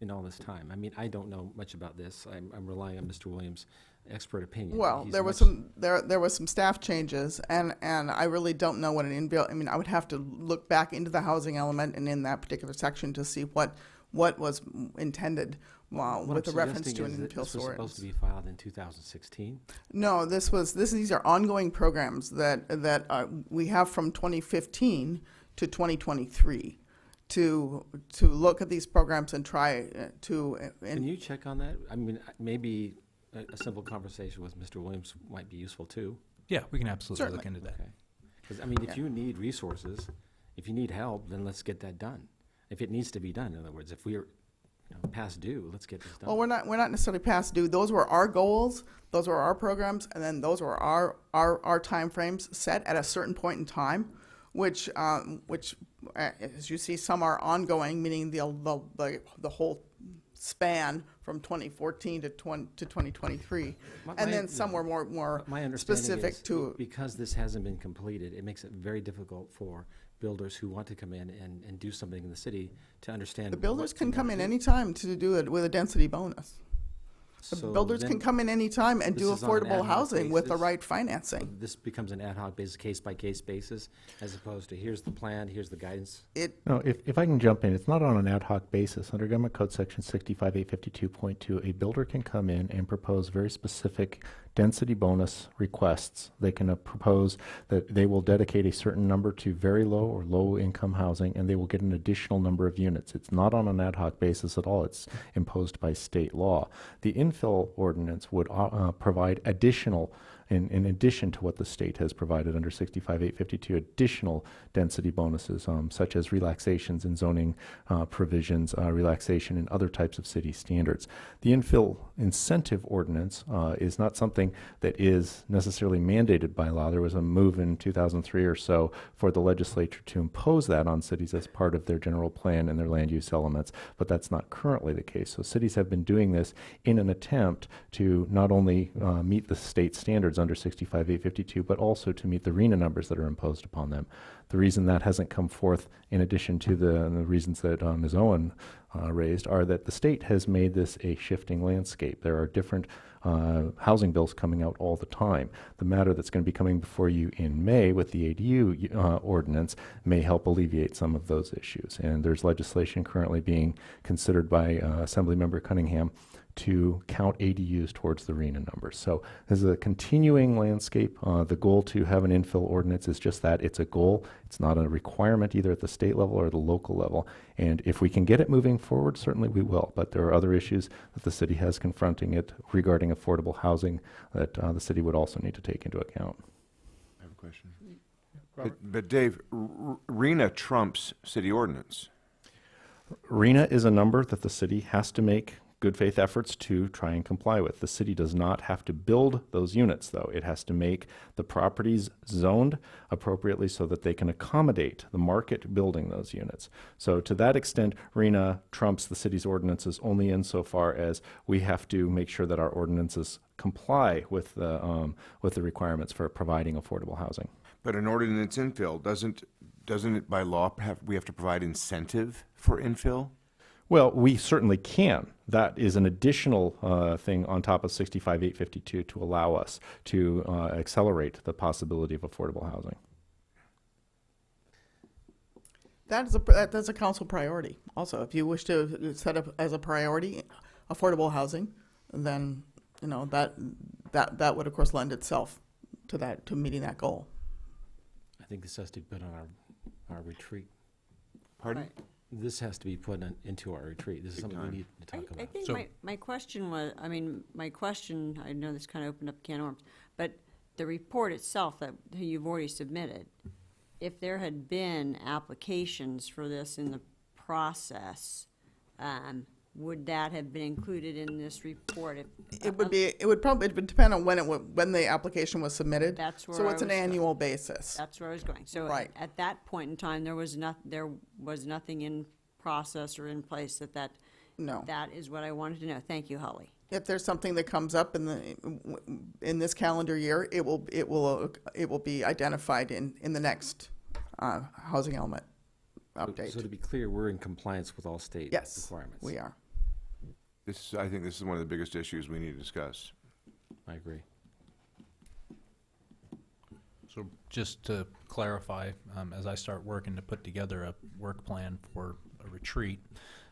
in all this time? I mean, I don't know much about this. I'm relying on Mr. Williams' expert opinion. Well, He's there was some staff changes, and I really don't know what an infill. I mean, I would have to look back into the housing element and in that particular section to see what was intended with a reference to an infill this was ordinance. supposed to be filed in 2016. No, these are ongoing programs that we have from 2015 to 2023 to look at these programs and try to. Can you check on that? I mean, maybe a simple conversation with Mr. Williams might be useful too. Yeah, we can absolutely Certainly. look into that. Because I mean, if you need resources, if you need help, then let's get that done. If it needs to be done, in other words, if we're past due, let's get this done. Well, we're not necessarily past due. Those were our goals. Those were our programs, and then those were our time frames set at a certain point in time, which as you see, some are ongoing, meaning the whole span from 2014 to 2023, and then some were more my understanding specific is to. Because this hasn't been completed, it makes it very difficult for builders who want to come in and do something in the city to understand. The builders what can to come in do. any time to do it with a density bonus. The So builders then can come in any time and this do is on an ad affordable hoc housing with the basis. right financing. This becomes an ad hoc basis, case-by-case basis, as opposed to here's the plan, here's the guidance. No, if I can jump in, it's not on an ad hoc basis. Under Government Code Section 65852.2, a builder can come in and propose very specific density bonus requests. They can propose that they will dedicate a certain number to very low or low income housing, and they will get an additional number of units. It's not on an ad hoc basis at all. It's imposed by state law. The infill ordinance would provide additional, in addition to what the state has provided under 65852, additional density bonuses, such as relaxations in zoning provisions, relaxation in other types of city standards. The infill incentive ordinance is not something that is necessarily mandated by law. There was a move in 2003 or so for the legislature to impose that on cities as part of their general plan and their land use elements, but that's not currently the case. So cities have been doing this in an attempt to not only meet the state standards under 65852, but also to meet the RENA numbers that are imposed upon them. The reason that hasn't come forth, in addition to the reasons that Ms. Owen raised, are that the state has made this a shifting landscape. There are different housing bills coming out all the time. The matter that's going to be coming before you in May with the ADU ordinance may help alleviate some of those issues. And there's legislation currently being considered by Assemblymember Cunningham to count ADUs towards the RENA numbers. So as a continuing landscape, the goal to have an infill ordinance is just that. It's a goal. It's not a requirement either at the state level or the local level. And if we can get it moving forward, certainly we will. But there are other issues that the city has confronting it regarding affordable housing that the city would also need to take into account. I have a question. But Dave, RENA trumps city ordinance. RENA is a number that the city has to make good faith efforts to try and comply with. The city does not have to build those units, though. It has to make the properties zoned appropriately so that they can accommodate the market building those units. So to that extent, RENA trumps the city's ordinances only insofar as we have to make sure that our ordinances comply with the requirements for providing affordable housing. But an ordinance infill, doesn't it by law we have to provide incentive for infill? Well, we certainly can. That is an additional thing on top of 65852 to allow us to accelerate the possibility of affordable housing. That's a council priority. Also, if you wish to set up as a priority affordable housing, then that would of course lend itself to meeting that goal. I think this has to be put on our retreat. Pardon? Right. This has to be put into our retreat. This is something we need to talk about. I think So- my question was, I know this kind of opened up a can of worms, but the report itself that you've already submitted, if there had been applications for this in the process, would that have been included in this report? It would depend on when the application was submitted. That's where So I it's an was annual basis. That's where I was going. So Right. at that point in time, there was nothing in process or in place No. that is what I wanted to know. Thank you, Holly. If there's something that comes up in this calendar year, it will be identified in the next housing element update. So to be clear, we're in compliance with all state Yes, requirements. we are. I think this is one of the biggest issues we need to discuss. I agree. So just to clarify, as I start working to put together a work plan for a retreat,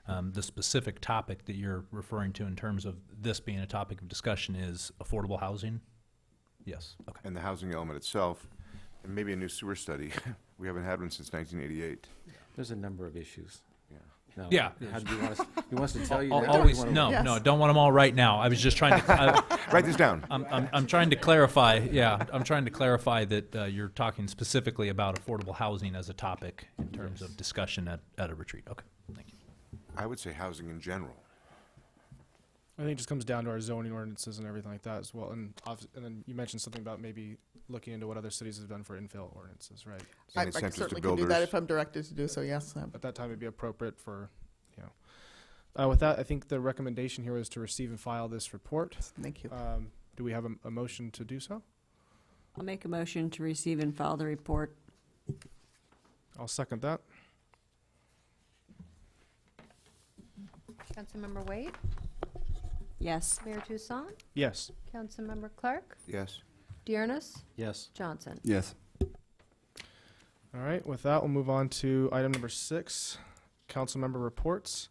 the specific topic that you're referring to in terms of this being a topic of discussion is affordable housing? Yes. Okay. And the housing element itself, and maybe a new sewer study. We haven't had one since 1988. There's a number of issues. Now, Yeah. How do you want us to tell you? Al- that? Always, You wanna- no, don't want them all right now. I was just trying to. Write this down. I'm trying to clarify, I'm trying to clarify that you're talking specifically about affordable housing as a topic in terms of discussion at a retreat. Okay, thank you. I would say housing in general. I think it just comes down to our zoning ordinances and everything like that as well. And then you mentioned something about maybe looking into what other cities have done for infill ordinances, right? I certainly can do that if I'm directed to do so, yes. At that time, it'd be appropriate for, with that, I think the recommendation here was to receive and file this report. Thank you. Do we have a motion to do so? I'll make a motion to receive and file the report. I'll second that. Councilmember Wade? Yes. Mayor Toussaint? Yes. Councilmember Clark? Yes. Dearness? Yes. Johnson? Yes. All right, with that, we'll move on to item number 6, council member reports.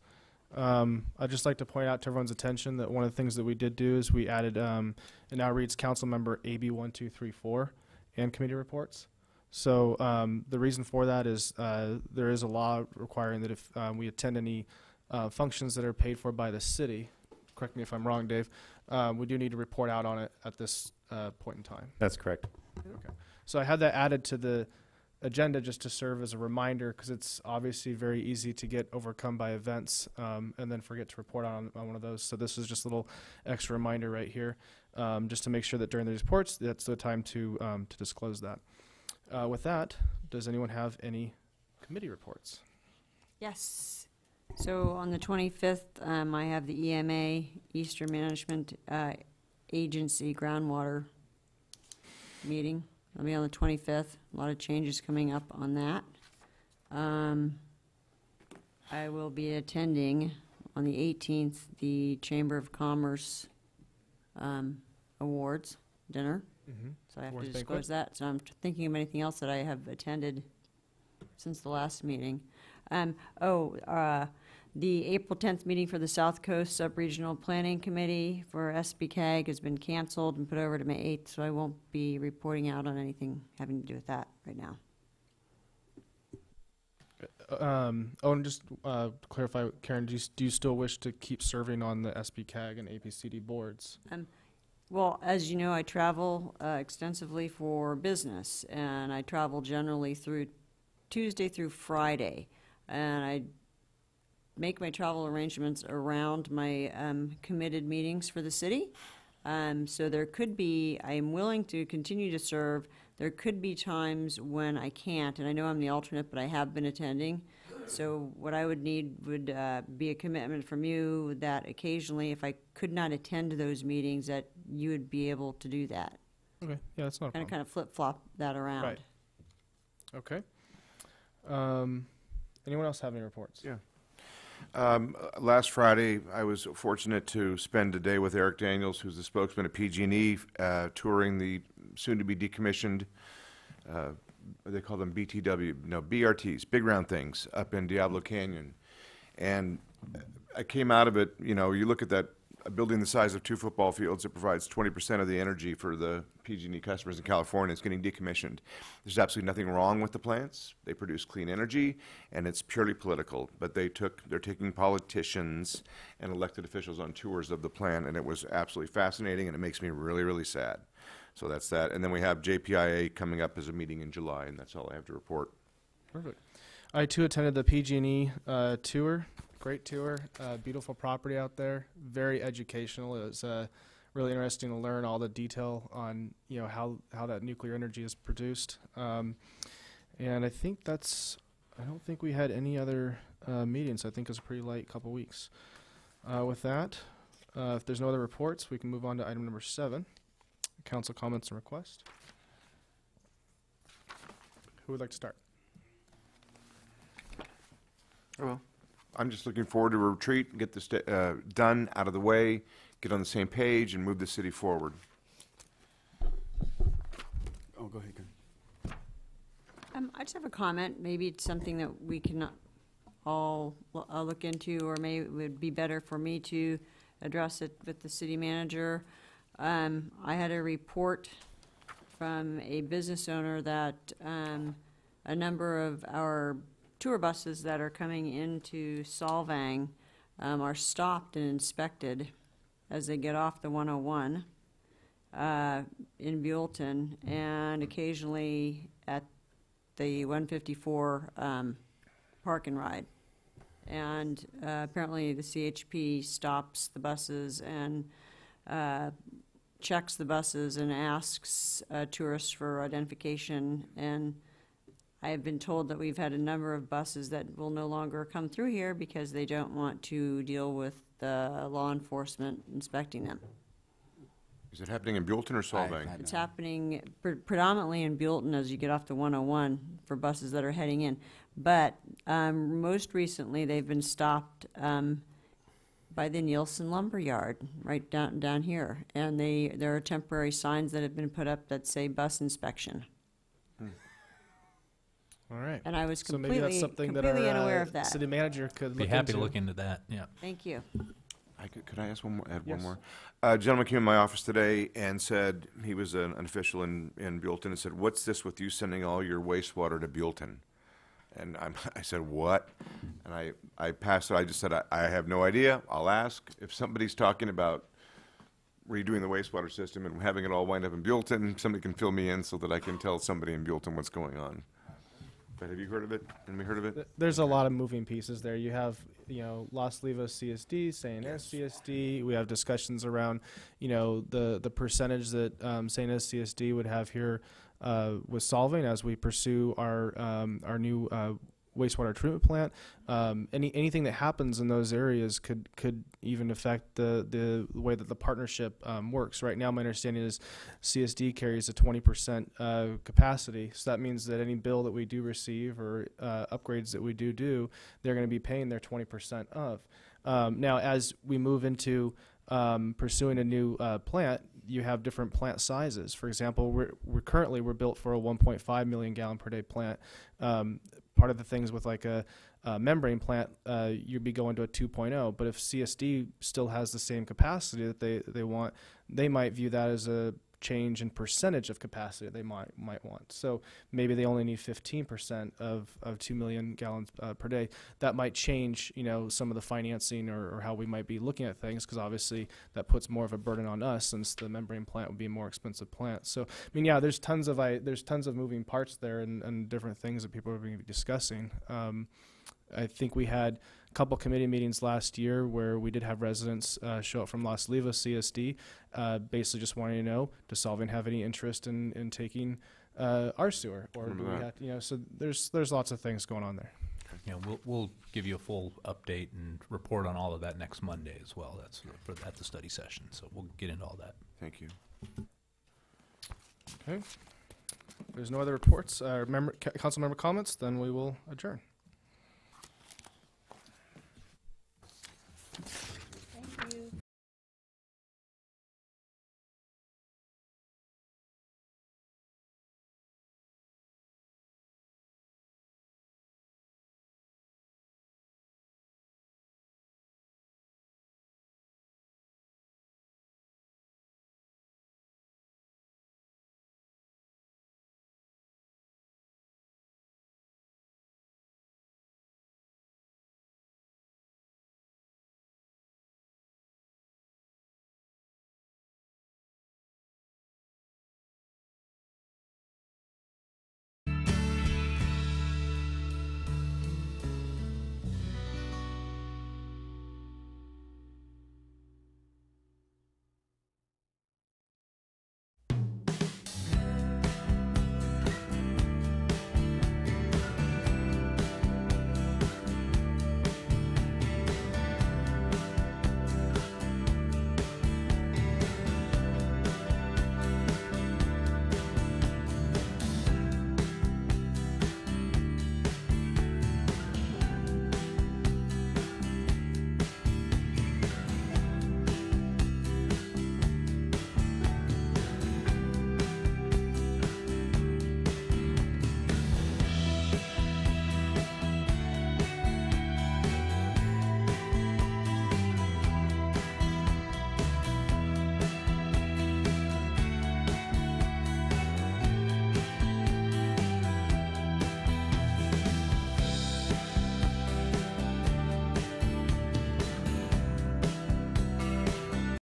I'd just like to point out to everyone's attention that one of the things that we did do is we added, it now reads council member AB 1234 and committee reports. So the reason for that is there is a law requiring that if we attend any functions that are paid for by the city, correct me if I'm wrong, Dave, we do need to report out on it at this point in time. That's correct. Okay. So I had that added to the agenda just to serve as a reminder, because it's obviously very easy to get overcome by events and then forget to report on one of those. So this is just a little extra reminder right here, just to make sure that during the reports, that's the time to disclose that. With that, does anyone have any committee reports? Yes. So on the 25th, I have the EMA, Eastern Management Agency groundwater meeting. I'll be on the 25th. A lot of changes coming up on that. I will be attending on the 18th the Chamber of Commerce awards dinner. So I have Awards to disclose that. So I'm thinking of anything else that I have attended since the last meeting. The April 10th meeting for the South Coast Sub-Regional Planning Committee for SBCAG has been canceled and put over to May 8th, so I won't be reporting out on anything having to do with that right now. And just to clarify, Karen, do you still wish to keep serving on the SBCAG and APCD boards? Well, as you know, I travel extensively for business, and I travel generally through Tuesday through Friday, and I make my travel arrangements around my committed meetings for the city. So there could be, I'm willing to continue to serve. There could be times when I can't, and I know I'm the alternate, but I have been attending. So what I would need would be a commitment from you that occasionally, if I could not attend those meetings, that you would be able to do that. Okay, yeah, that's not a problem. Kind of flip-flop that around. Right. Okay. Anyone else have any reports? Yeah. Last Friday, I was fortunate to spend a day with Eric Daniels, who's the spokesman at PG&E, touring the soon-to-be decommissioned, they call them BRTs, big round things, up in Diablo Canyon. And I came out of it, you look at that, a building the size of 2 football fields that provides 20% of the energy for the PG&E customers in California. It's getting decommissioned. There's absolutely nothing wrong with the plants. They produce clean energy, and it's purely political. But they're taking politicians and elected officials on tours of the plant, and it was absolutely fascinating, and it makes me really, really sad. So that's that. And then we have JPIA coming up as a meeting in July, and that's all I have to report. Perfect. I, too, attended the PG&E tour. Great tour, beautiful property out there, very educational. It was really interesting to learn all the detail on how that nuclear energy is produced. And I think I don't think we had any other meetings. I think it was a pretty light couple weeks. With that, if there's no other reports, we can move on to item number 7, council comments and requests. Who would like to start? Well, I'm just looking forward to a retreat, get this done, out of the way, get on the same page, and move the city forward. Oh, go ahead, Karen. I just have a comment. Maybe it's something that we can all look into, or maybe it would be better for me to address it with the city manager. I had a report from a business owner that a number of our tour buses that are coming into Solvang are stopped and inspected as they get off the 101 in Buellton, and occasionally at the 154 park and ride. And apparently the CHP stops the buses and checks the buses and asks tourists for identification, and I have been told that we've had a number of buses that will no longer come through here because they don't want to deal with the law enforcement inspecting them. Is it happening in Buellton or Solvang? It's happening predominantly in Buellton as you get off the 101 for buses that are heading in. But most recently, they've been stopped by the Nielsen Lumberyard, right down here. And there are temporary signs that have been put up that say bus inspection. All right. And I was So maybe that's completely, something that completely our unaware of that. city manager could Be look happy into. to look into that, yeah. Thank you. Could I ask one more, add Yes. one more? A gentleman came in my office today and said, he was an official in Buellton, and said, "What's this with you sending all your wastewater to Buellton?" And I said, "What?" And I passed it. I just said, I have no idea. I'll ask. If somebody's talking about redoing the wastewater system and having it all wind up in Buellton, somebody can fill me in so that I can tell somebody in Buellton what's going on. But have you heard of it? Anybody heard of it? There's a lot of moving pieces there. You have, Los Livos CSD, St. S CSD. We have discussions around, the percentage that St. S CSD would have here with Solvang as we pursue our new wastewater treatment plant. Anything that happens in those areas could even affect the way that the partnership works. Right now, my understanding is CSD carries a 20% capacity, so that means that any bill that we do receive or upgrades that we do, they're going to be paying their 20% of. Now, as we move into pursuing a new plant, you have different plant sizes. For example, we're built for a 1.5 million gallon per day plant. Part of the things with like a membrane plant, you'd be going to a 2.0. But if CSD still has the same capacity that they want, they might view that as a change in percentage of capacity that they might want. So maybe they only need 15% of 2 million gallons per day. That might change, some of the financing or how we might be looking at things, because obviously that puts more of a burden on us since the membrane plant would be a more expensive plant. So, there's tons of moving parts there and different things that people are going to be discussing. I think we had a couple committee meetings last year where we did have residents show up from Los Livos CSD, basically just wanting to know, does Solvang have any interest in taking our sewer? Or do we have, so there's lots of things going on there. We'll give you a full update and report on all of that next Monday as well. That's at the study session, so we'll get into all that. Thank you. Okay. If there's no other reports, council member comments, then we will adjourn.